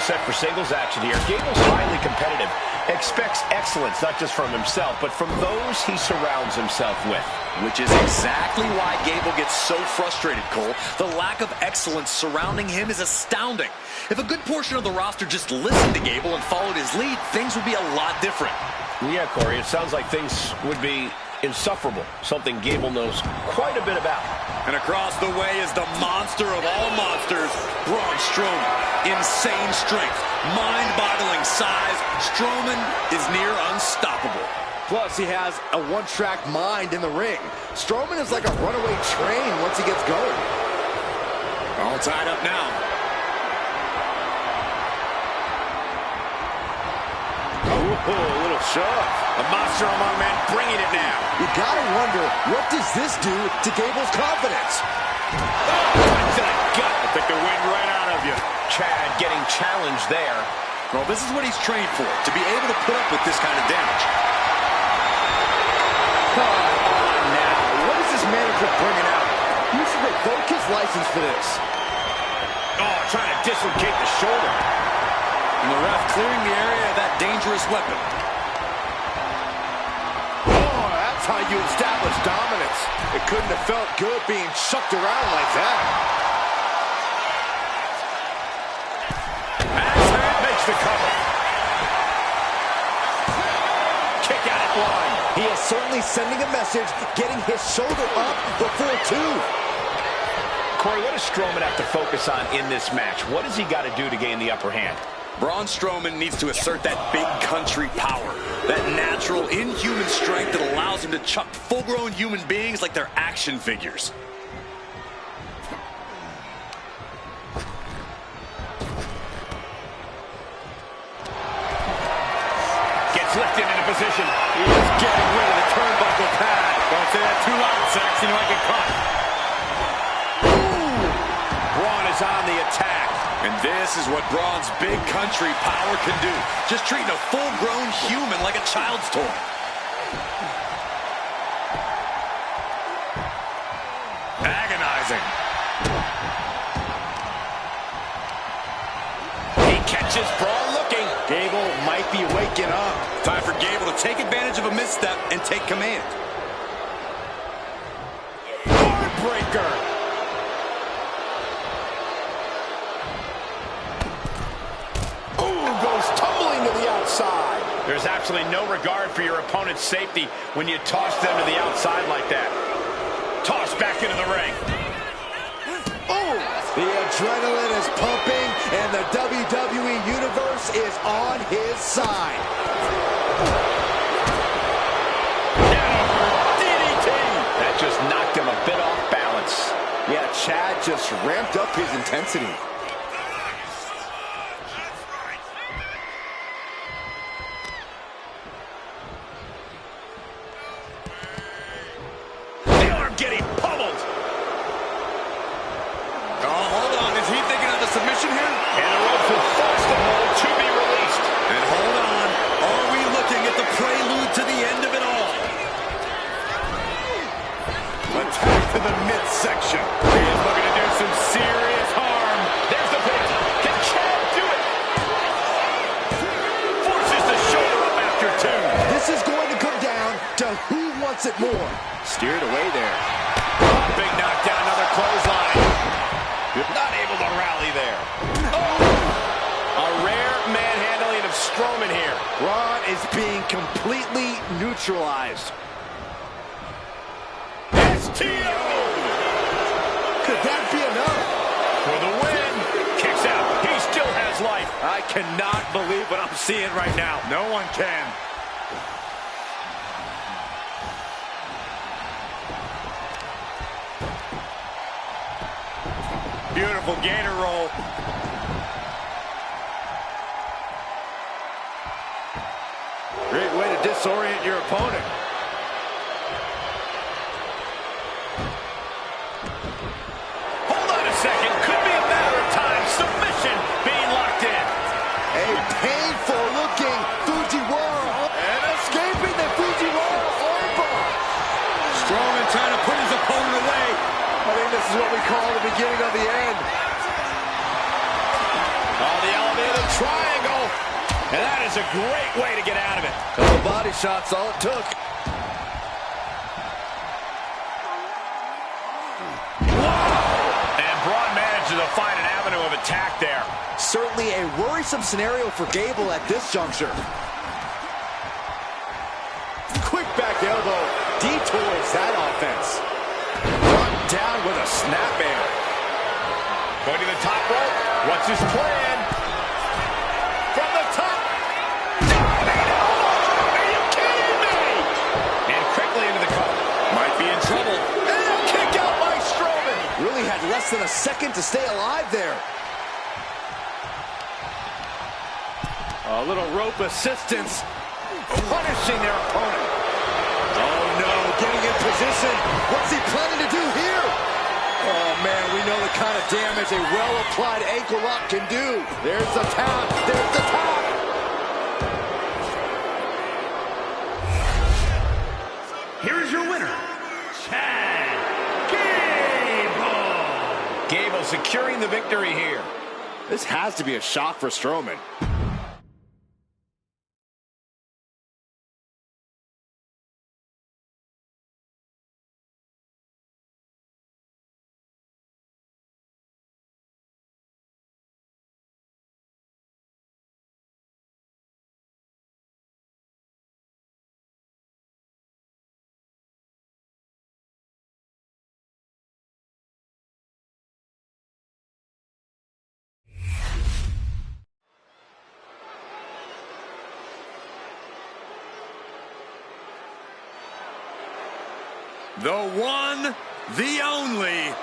set for singles action here. Gable's highly competitive, expects excellence not just from himself, but from those he surrounds himself with. Which is exactly why Gable gets so frustrated, Cole. The lack of excellence surrounding him is astounding. If a good portion of the roster just listened to Gable and followed his lead, things would be a lot different. Yeah, Corey, it sounds like things would be insufferable, something Gable knows quite a bit about. And across the way is the monster of all monsters, Braun Strowman. Insane strength, mind-boggling size. Strowman is near unstoppable. Plus, he has a one-track mind in the ring. Strowman is like a runaway train once he gets going. All tied up now. Oh, a little shove. A monster among men bringing it now. You gotta wonder, what does this do to Gable's confidence? Oh, right to the gut. I think the wind right out of you. Chad getting challenged there. Well, this is what he's trained for, to be able to put up with this kind of damage. Come on now. What is this manager bringing out? He should revoke his license for this. Oh, trying to dislocate the shoulder. And the ref clearing the area of that dangerous weapon. Oh, that's how you establish dominance. It couldn't have felt good being chucked around like that. Axman makes the cover. Kick out at one. He is certainly sending a message, getting his shoulder up before two. Corey, what does Strowman have to focus on in this match? What has he got to do to gain the upper hand? Braun Strowman needs to assert that big country power, that natural, inhuman strength that allows him to chuck full-grown human beings like they're action figures. Gets lifted into position. He is getting rid of the turnbuckle pad. Don't say that too loud, Sax. You know I get caught. Braun is on the attack. And this is what Braun's big country power can do. Just treating a full-grown human like a child's toy. Agonizing. He catches Braun looking. Gable might be waking up. Time for Gable to take advantage of a misstep and take command. Heartbreaker. There's absolutely no regard for your opponent's safety when you toss them to the outside like that. Toss back into the ring. Oh! The adrenaline is pumping, and the WWE Universe is on his side. DDT! That just knocked him a bit off balance. Yeah, Chad just ramped up his intensity. Getting pummeled. Oh, hold on. Is he thinking of the submission here? And the rope for Boston hold to be released. And hold on. Are we looking at the prelude to the end of it all? Attack to the midsection. He is looking to do some serious harm. There's the pin. Can Chad do it? Forces the shoulder up after two. This is going to come down to who wants it more. Steered away there. Big knockdown, another clothesline. Not able to rally there. Oh! A rare manhandling of Strowman here. Braun is being completely neutralized. STO! Could that be enough? For the win. Kicks out. He still has life. I cannot believe what I'm seeing right now. No one can. Beautiful gator roll. Great way to disorient your opponent. Hold on a second. Could be a matter of time. Submission being locked in. A painful looking Fujiwara and escaping the Fujiwara armbar. Strowman trying to put his opponent away. I think this is what we call the beginning of the end. Oh, the elevator triangle. And that is a great way to get out of it. Couple body shots, all it took. And Braun managed to find an avenue of attack there. Certainly a worrisome scenario for Gable at this juncture. Quick back elbow detours that offense. Brought down with a snapmare. Going to the top rope. What's his plan? From the top. Are you kidding me? And quickly into the cover. Might be in trouble. And a kick out by Strowman. Really had less than a second to stay alive there. A little rope assistance. Punishing their opponent. Oh no, getting in position. What's he planning to do here? Oh man, we know the kind of damage a well-applied ankle lock can do. There's the tap, there's the tap. Here is your winner, Chad Gable. Gable securing the victory here. This has to be a shock for Strowman. The one, the only,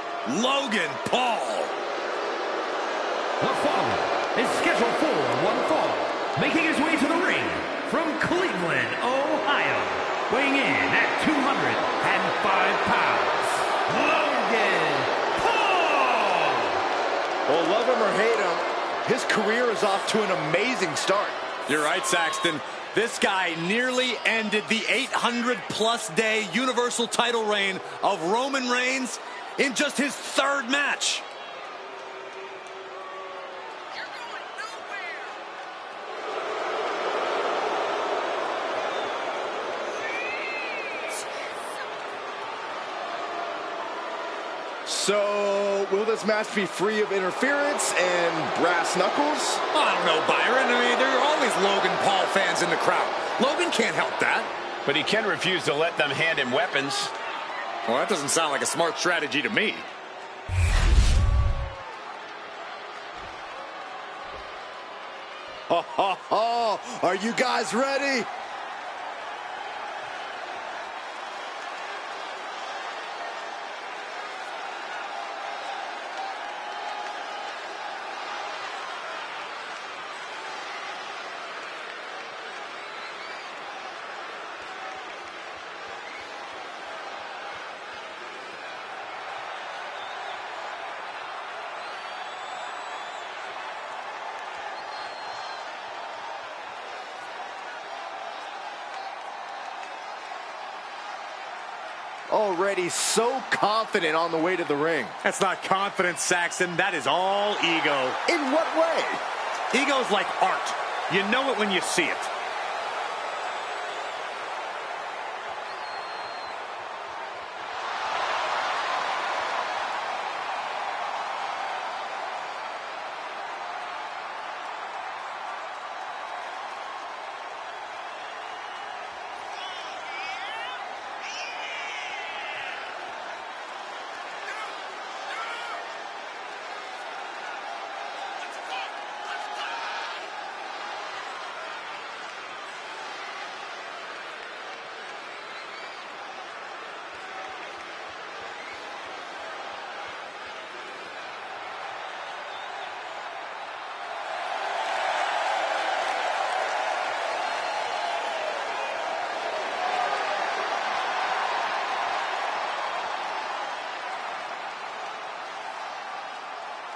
Logan Paul. The following is scheduled for one fall, making his way to the ring from Cleveland, Ohio, weighing in at 205 pounds, Logan Paul. Well, love him or hate him, his career is off to an amazing start. You're right, Saxton. This guy nearly ended the 800-plus day Universal title reign of Roman Reigns in just his third match. So, will this match be free of interference and brass knuckles? I don't know, Byron. I mean, there are always Logan Paul fans in the crowd. Logan can't help that. But he can refuse to let them hand him weapons. Well, that doesn't sound like a smart strategy to me. Ho, ho, ho. Are you guys ready? Already so confident on the way to the ring. That's not confidence, Saxton. That is all ego. In what way? Ego's like art. You know it when you see it.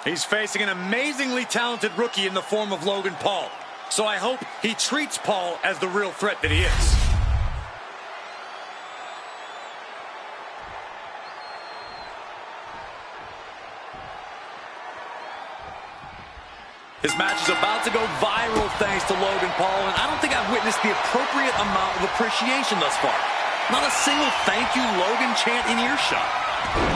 He's facing an amazingly talented rookie in the form of Logan Paul. So I hope he treats Paul as the real threat that he is. This match is about to go viral thanks to Logan Paul, and I don't think I've witnessed the appropriate amount of appreciation thus far. Not a single thank you Logan chant in earshot.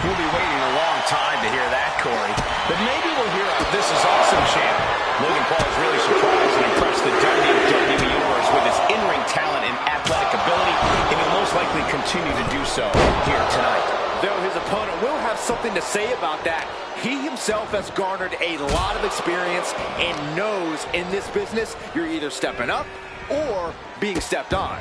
You'll be waiting a long time to hear that, Corey. But maybe we'll hear a "This is awesome" chant. Logan Paul has really surprised and impressed the WWE Universe with his in-ring talent and athletic ability, and he'll most likely continue to do so here tonight. Though his opponent will have something to say about that. He himself has garnered a lot of experience and knows in this business you're either stepping up or being stepped on.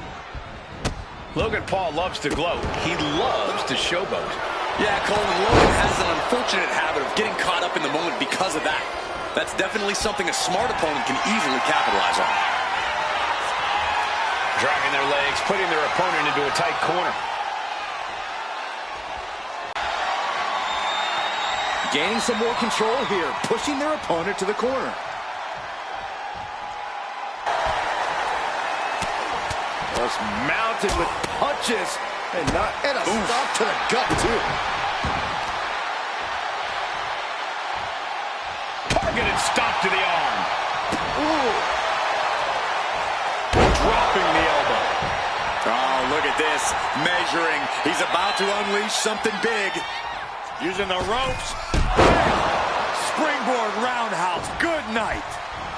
Logan Paul loves to gloat. He loves to showboat. Yeah, Coleman, Logan has an unfortunate habit of getting caught up in the moment because of that. That's definitely something a smart opponent can easily capitalize on. Dragging their legs, putting their opponent into a tight corner. Gaining some more control here, pushing their opponent to the corner. Just mounted with punches and a stop to the gut, too. Targeted stop to the arm. Ooh. Dropping the elbow. Oh, look at this. Measuring. He's about to unleash something big. Using the ropes. Springboard roundhouse. Good night.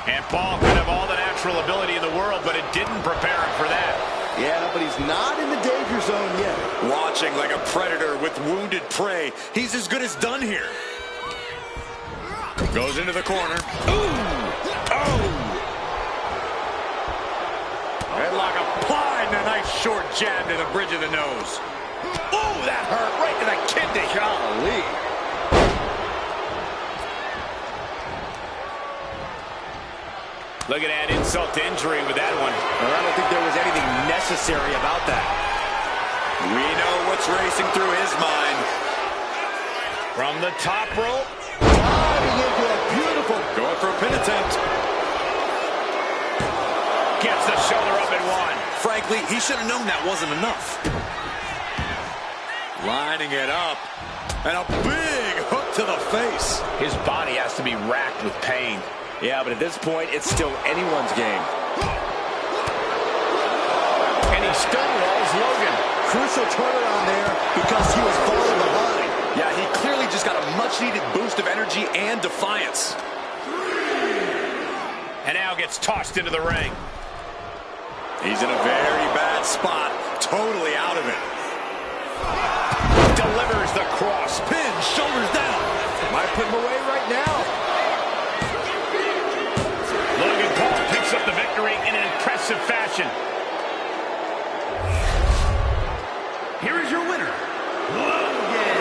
And Paul could have all the natural ability in the world, but it didn't prepare him for that. Yeah, but he's not in the danger zone yet. Watching like a predator with wounded prey. He's as good as done here. Goes into the corner. Ooh! Oh! Headlock applied and a nice short jab to the bridge of the nose. Ooh, that hurt right to the kidney. Golly. Look at that insult to injury with that one. Well, I don't think there was anything necessary about that. We know what's racing through his mind. From the top rope. Diving into a beautiful... Going for a pin attempt. Gets the shoulder up and one. Frankly, he should have known that wasn't enough. Lining it up. And a big hook to the face. His body has to be racked with pain. Yeah, but at this point, it's still anyone's game. And he stonewalls Logan. Crucial turnaround there because he was falling behind. Yeah, he clearly just got a much-needed boost of energy and defiance. And now gets tossed into the ring. He's in a very bad spot. Totally out of it. Delivers the cross. Pin, shoulders down. Might put him away right now. Logan Paul picks up the victory in an impressive fashion. Here is your winner, Logan Paul.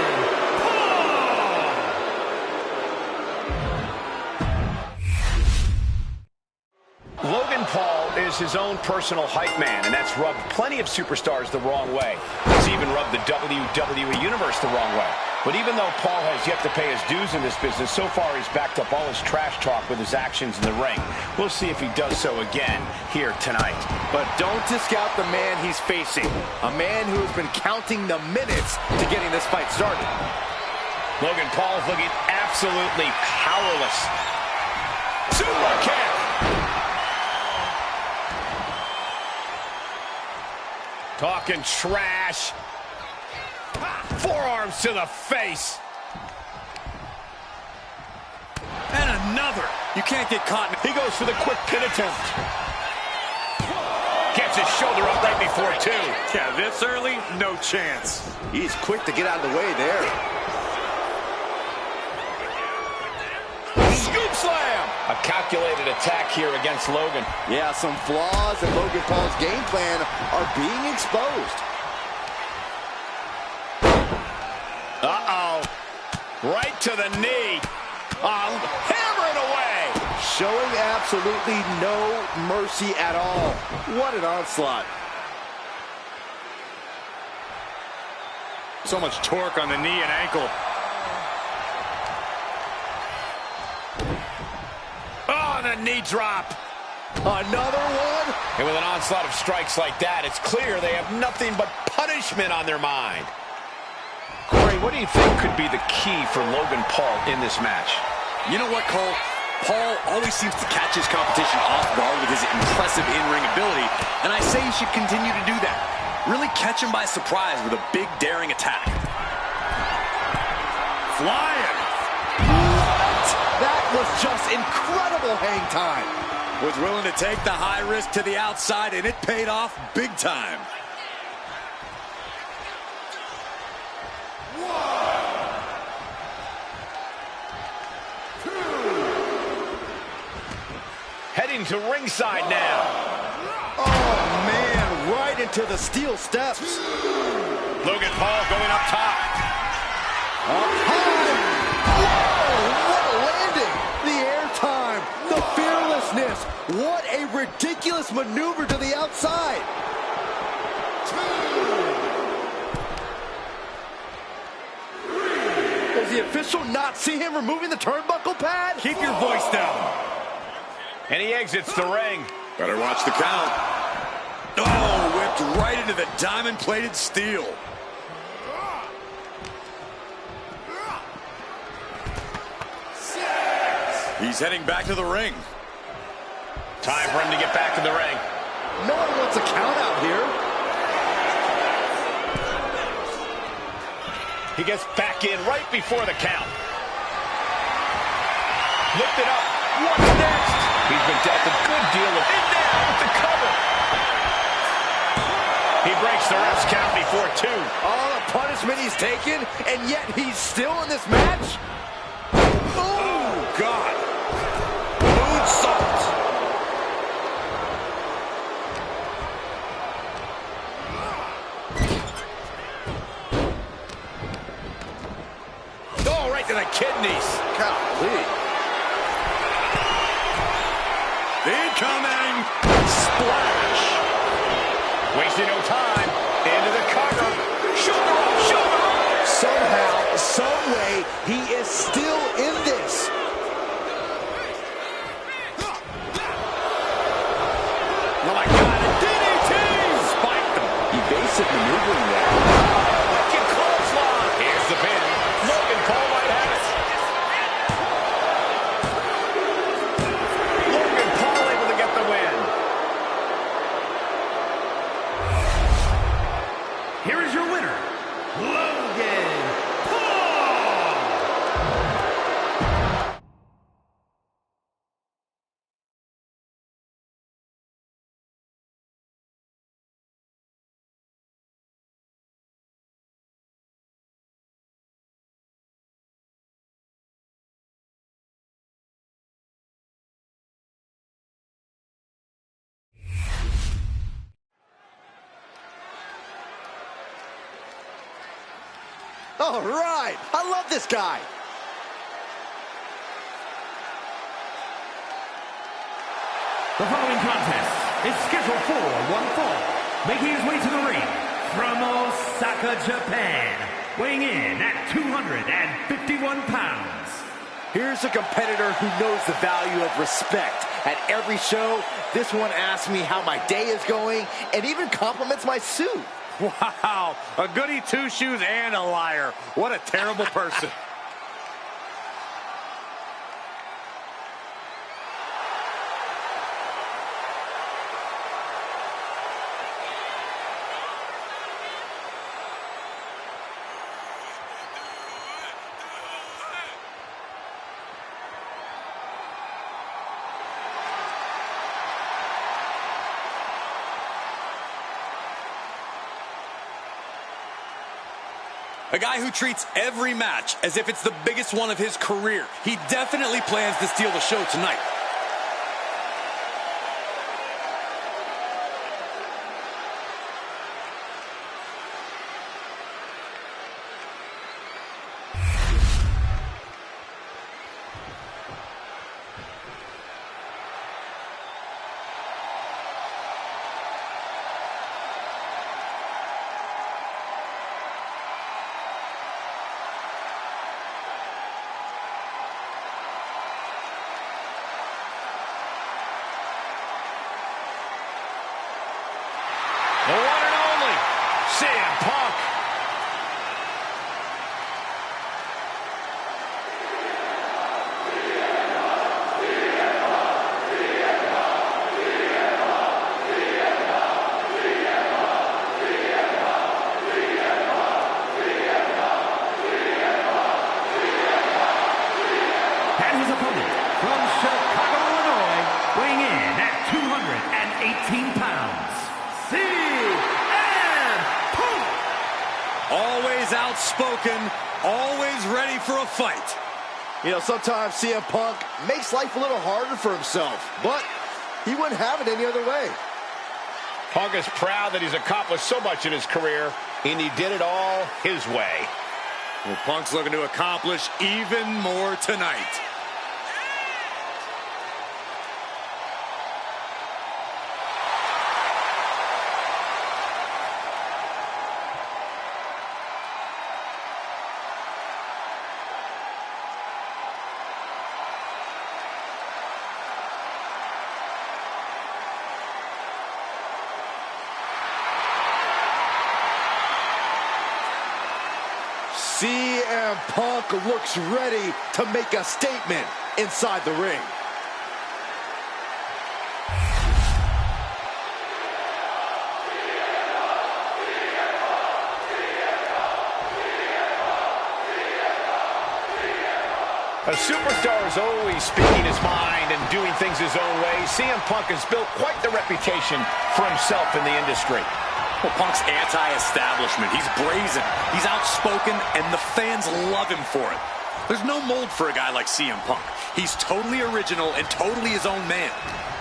Logan Paul is his own personal hype man, and that's rubbed plenty of superstars the wrong way. It's even rubbed the WWE Universe the wrong way. But even though Paul has yet to pay his dues in this business, so far he's backed up all his trash talk with his actions in the ring. We'll see if he does so again here tonight. But don't discount the man he's facing. A man who has been counting the minutes to getting this fight started. Logan Paul's looking absolutely powerless. Super kick! Talking trash. Forearms to the face. And another. You can't get caught. He goes for the quick pin attempt. Gets his shoulder up right before two. Yeah, this early, no chance. He's quick to get out of the way there. Scoop slam! A calculated attack here against Logan. Yeah, some flaws in Logan Paul's game plan are being exposed. Uh-oh. Right to the knee. Hammering away. Showing absolutely no mercy at all. What an onslaught. So much torque on the knee and ankle. Oh, the knee drop. Another one? And with an onslaught of strikes like that, it's clear they have nothing but punishment on their mind. Corey, what do you think could be the key for Logan Paul in this match? You know what, Cole? Paul always seems to catch his competition off guard with his impressive in-ring ability, and I say he should continue to do that. Really catch him by surprise with a big, daring attack. Flying. What? That was just incredible hang time. Was willing to take the high risk to the outside, and it paid off big time. Heading to ringside now. Oh, man, right into the steel steps. Logan Paul going up top. Up high. Oh, what a landing. The air time, the fearlessness. What a ridiculous maneuver to the outside. Does the official not see him removing the turnbuckle pad? Keep your voice down. And he exits the ring. Better watch the count. Oh, whipped right into the diamond-plated steel. He's heading back to the ring. Time for him to get back to the ring. No one wants a count out here. He gets back in right before the count. Lifted up. What's next? He's been dealt a good deal of it now with the cover. He breaks the ref's count before 2. All the punishment he's taken, and yet he's still in this match? Oh, God. Moonsault. Oh, right to the kidneys. Golly. Incoming. Splash. Wasting no time. Into the cover. Shoulder up, shoulder up. Somehow, some way, he is still in this. Oh, my God. A DDT. Spiked him. Evasive maneuvering there. Wicked clothesline. Here's the pin. Logan Paul might have it. Logan Paul able to get the win. Here is your winner, Logan Paul! All right. I love this guy. The following contest is scheduled for one fall. Making his way to the ring from Osaka, Japan. Weighing in at 251 pounds. Here's a competitor who knows the value of respect. At every show, this one asks me how my day is going and even compliments my suit. Wow, a goody two-shoes and a liar. What a terrible person. A guy who treats every match as if it's the biggest one of his career. He definitely plans to steal the show tonight. The one and only CM Punk. outspoken, always ready for a fight. You know, sometimes CM Punk makes life a little harder for himself, but he wouldn't have it any other way. Punk is proud that he's accomplished so much in his career, and he did it all his way. Well, Punk's looking to accomplish even more tonight. CM Punk looks ready to make a statement inside the ring. A superstar is always speaking his mind and doing things his own way. CM Punk has built quite the reputation for himself in the industry. Well, Punk's anti-establishment. He's brazen, he's outspoken, and the fans love him for it. There's no mold for a guy like CM Punk. He's totally original and totally his own man.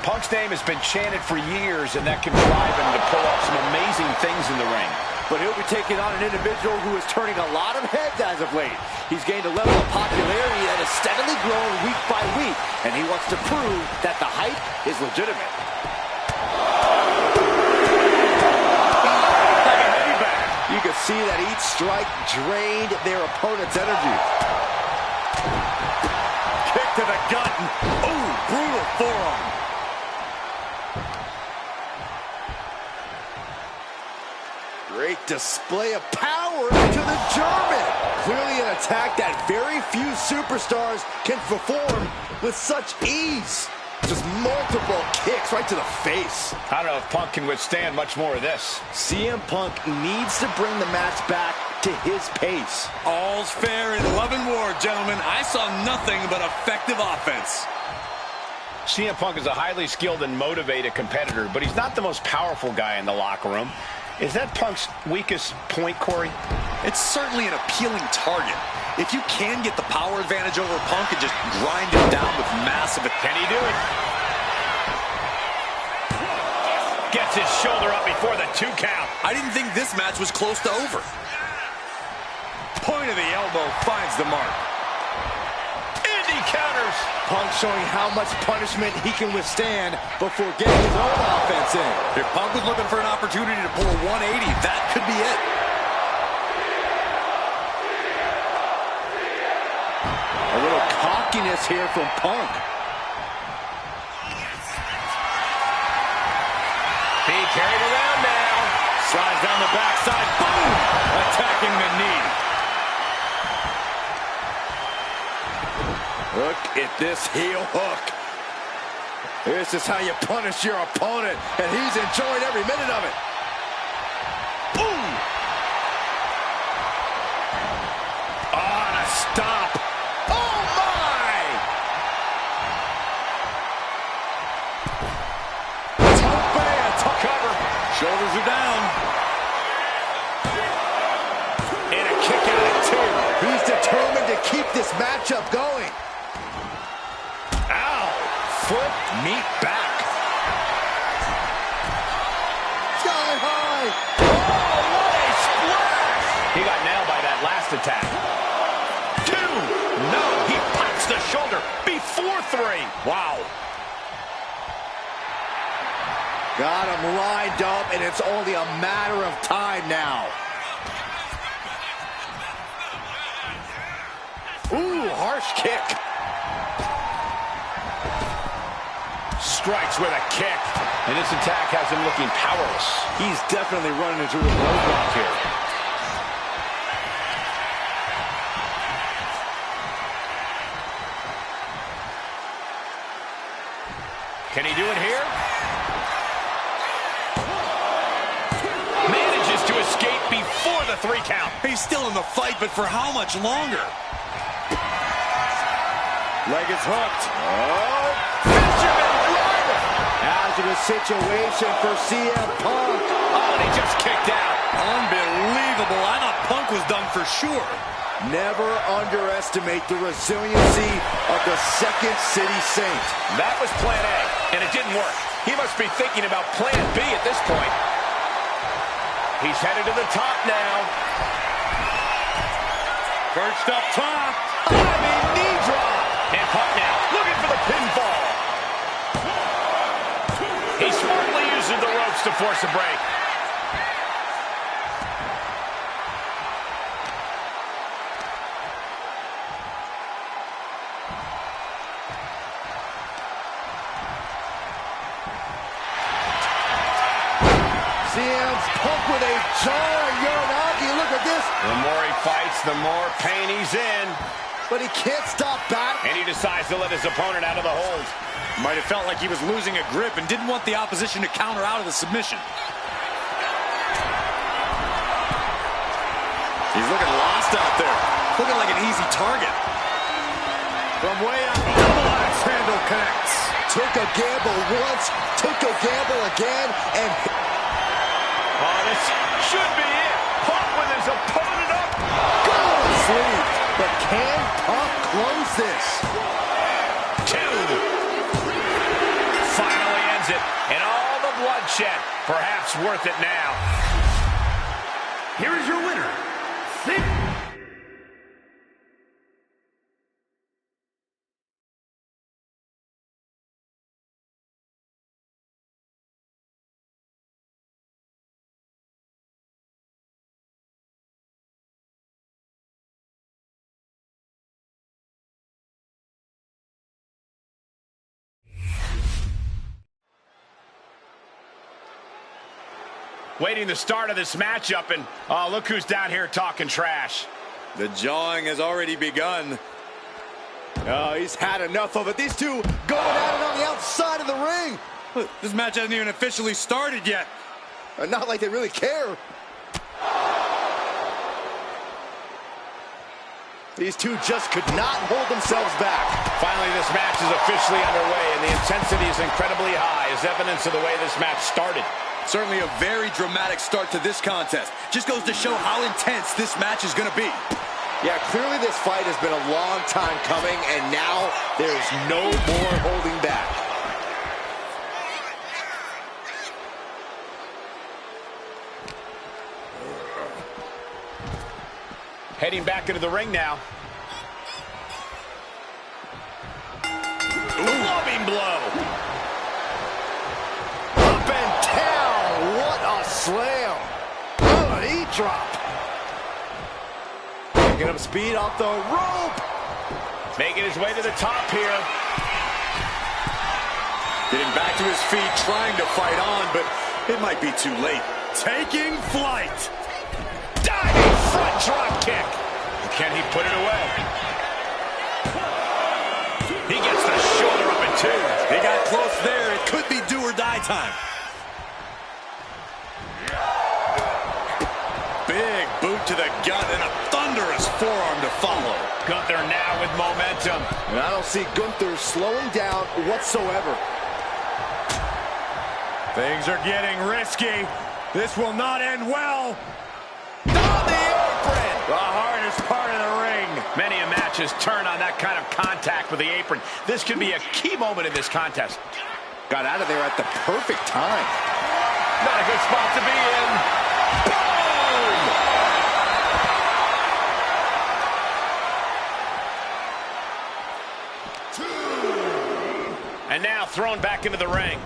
Punk's name has been chanted for years, and that can drive him to pull off some amazing things in the ring. But he'll be taking on an individual who is turning a lot of heads as of late. He's gained a level of popularity that has steadily grown week by week, and he wants to prove that the hype is legitimate. You can see that each strike drained their opponent's energy. Kick to the gut. Ooh, brutal forearm. Great display of power to the German. Clearly an attack that very few superstars can perform with such ease. Just multiple kicks right to the face. I don't know if Punk can withstand much more of this. CM Punk needs to bring the match back to his pace. All's fair in love and war, gentlemen. I saw nothing but effective offense. CM Punk is a highly skilled and motivated competitor, but he's not the most powerful guy in the locker room. Is that Punk's weakest point, Corey? It's certainly an appealing target. If you can get the power advantage over Punk and just grind him down with massive... Can he do it? Gets his shoulder up before the 2 count. I didn't think this match was close to over. Point of the elbow finds the mark. Indy counters. Punk showing how much punishment he can withstand before getting his own offense in. If Punk was looking for an opportunity to pull a 180, that could be it. A little cockiness here from Punk. Being carried around now. Slides down the backside. Boom! Attacking the knee. Look at this heel hook. This is how you punish your opponent, and he's enjoying every minute of it. Boom! On a stop. Oh, my! Top cover. Shoulders are down. And a kick out at 2. He's determined to keep this matchup going. Ow! Foot meet back. Sky high. Oh, what a splash! He got nailed by that last attack. 2. No, he pops the shoulder before 3. Wow. Got him lined up, and it's only a matter of time now. Ooh, harsh kick. Strikes with a kick. And this attack has him looking powerless. He's definitely running into a roadblock here. Can he do it here? Manages to escape before the 3 count. He's still in the fight, but for how much longer? Leg is hooked. Oh, fisherman driver. Hazardous situation for CM Punk. Oh, and he just kicked out. Unbelievable. I thought Punk was done for sure. Never underestimate the resiliency of the Second City Saint. That was plan A, and it didn't work. He must be thinking about plan B at this point. He's headed to the top now. Perched up top. Knee drop. And Punk now, looking for the pinfall. He smartly uses the ropes to force a break. Punk with a jarring Uranagi. Look at this. The more he fights, the more pain he's in. But he can't stop back. And he decides to let his opponent out of the hold. Might have felt like he was losing a grip and didn't want the opposition to counter out of the submission. He's looking lost out there. Looking like an easy target. From way up, double axe handle connects. Took a gamble once, took a gamble again, and... Oh, this should be it. Punk with his opponent up. Go to sleep. But can Punk close this? 2. Finally ends it. And all the bloodshed. Perhaps worth it now. Here is your winner, Sid. Waiting the start of this matchup, and oh, look who's down here talking trash. The jawing has already begun. Oh, he's had enough of it. These two going at it on the outside of the ring. This match hasn't even officially started yet. Not like they really care. These two just could not hold themselves back. Finally, this match is officially underway, and the intensity is incredibly high, as evidence of the way this match started. Certainly a very dramatic start to this contest. Just goes to show how intense this match is going to be. Yeah, clearly this fight has been a long time coming, and now there's no more holding back. Heading back into the ring now. Loving blow. Up and down. What a slam. Oh, an E-drop. Picking up speed off the rope. Making his way to the top here. Getting back to his feet, trying to fight on, but it might be too late. Taking flight. Diving front drop kick. Can he put it away? He gets the shoulder up in 2. He got close there. It could be do or die time. Big boot to the gut and a thunderous forearm to follow. Gunther now with momentum. And I don't see Gunther slowing down whatsoever. Things are getting risky. This will not end well. On the apron. The hardest part of the ring. Many a match has turned on that kind of contact with the apron. This could be a key moment in this contest. Got out of there at the perfect time. Not a good spot to be in. Boom! And now thrown back into the ring.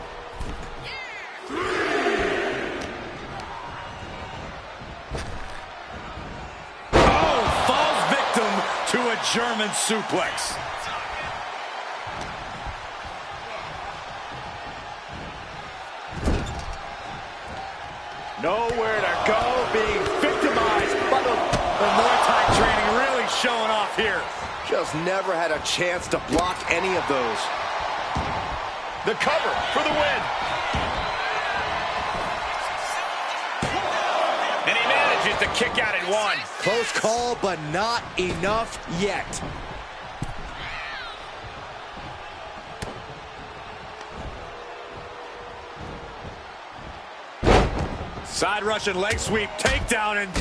To a German suplex. Nowhere to go, being victimized by the Muay Thai training really showing off here. Just never had a chance to block any of those. The cover for the win. And he manages to kick out at 1. Close call, but not enough yet. Side Russian leg sweep, takedown, and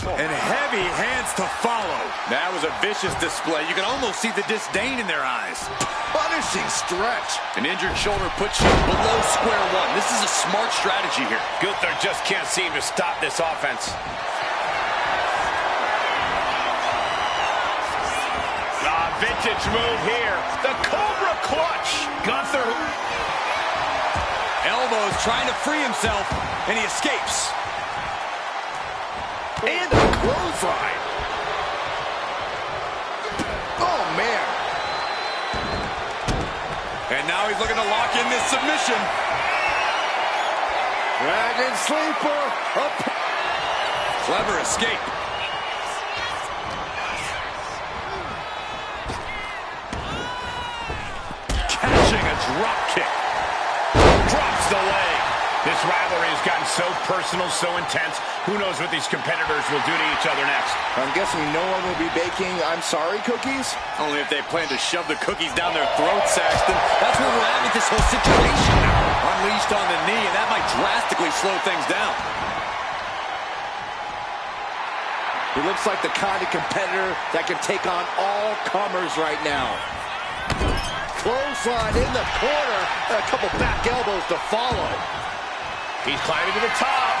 And heavy hands to follow. That was a vicious display. You can almost see the disdain in their eyes. Punishing stretch. An injured shoulder puts you below square one. This is a smart strategy here. Gunther just can't seem to stop this offense. Vintage move here. The Cobra Clutch. Gunther. Elbows trying to free himself, and he escapes. And a clothesline. Oh, man. And now he's looking to lock in this submission. Dragon sleeper. Up. Clever escape. Catching a drop kick. Drops the leg. This rivalry has gotten so personal, so intense. Who knows what these competitors will do to each other next? I'm guessing no one will be baking I'm sorry cookies. Only if they plan to shove the cookies down their throat, Saxton. That's where we're at with this whole situation now. Unleashed on the knee, and that might drastically slow things down. He looks like the kind of competitor that can take on all comers right now. Clothesline in the corner, and a couple back elbows to follow. He's climbing to the top.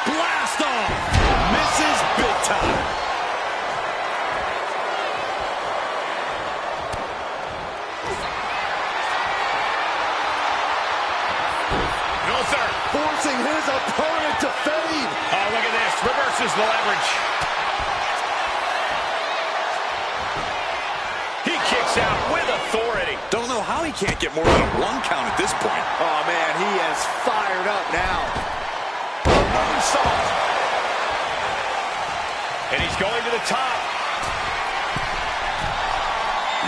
Blast off! Misses big time. Gunther Forcing his opponent to fade. Oh, look at this. Reverses the leverage. He kicks out with authority. Don't know how he can't get more than a 1 count at this point. Oh, man, he is fired up now. Moonsault. And he's going to the top.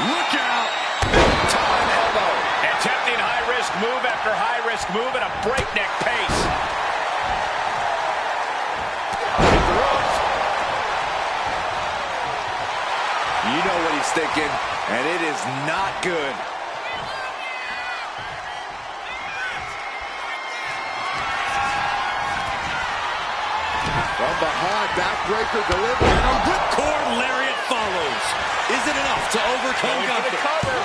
Look out! Time elbow. Attempting high-risk move after high-risk move at a breakneck pace. Hit the ropes. You know what he's thinking, and it is not good. From behind, backbreaker delivered. And a ripcord lariat follows. Is it enough to overcome Going for the Gunther? cover.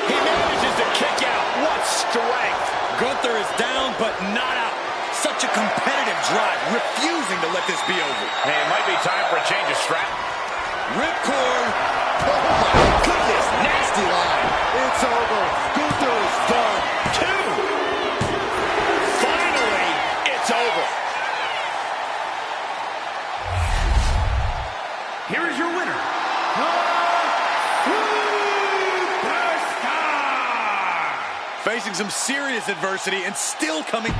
He manages to kick out. What strength. Gunther is down, but not out. Such a competitive drive, refusing to let this be over. Hey, it might be time for a change of strap. Ripcord. Oh, my goodness, nasty line. It's over. Gunther is done. 2. Finally, it's over. Here is your winner, the Superstar! Facing some serious adversity and still coming...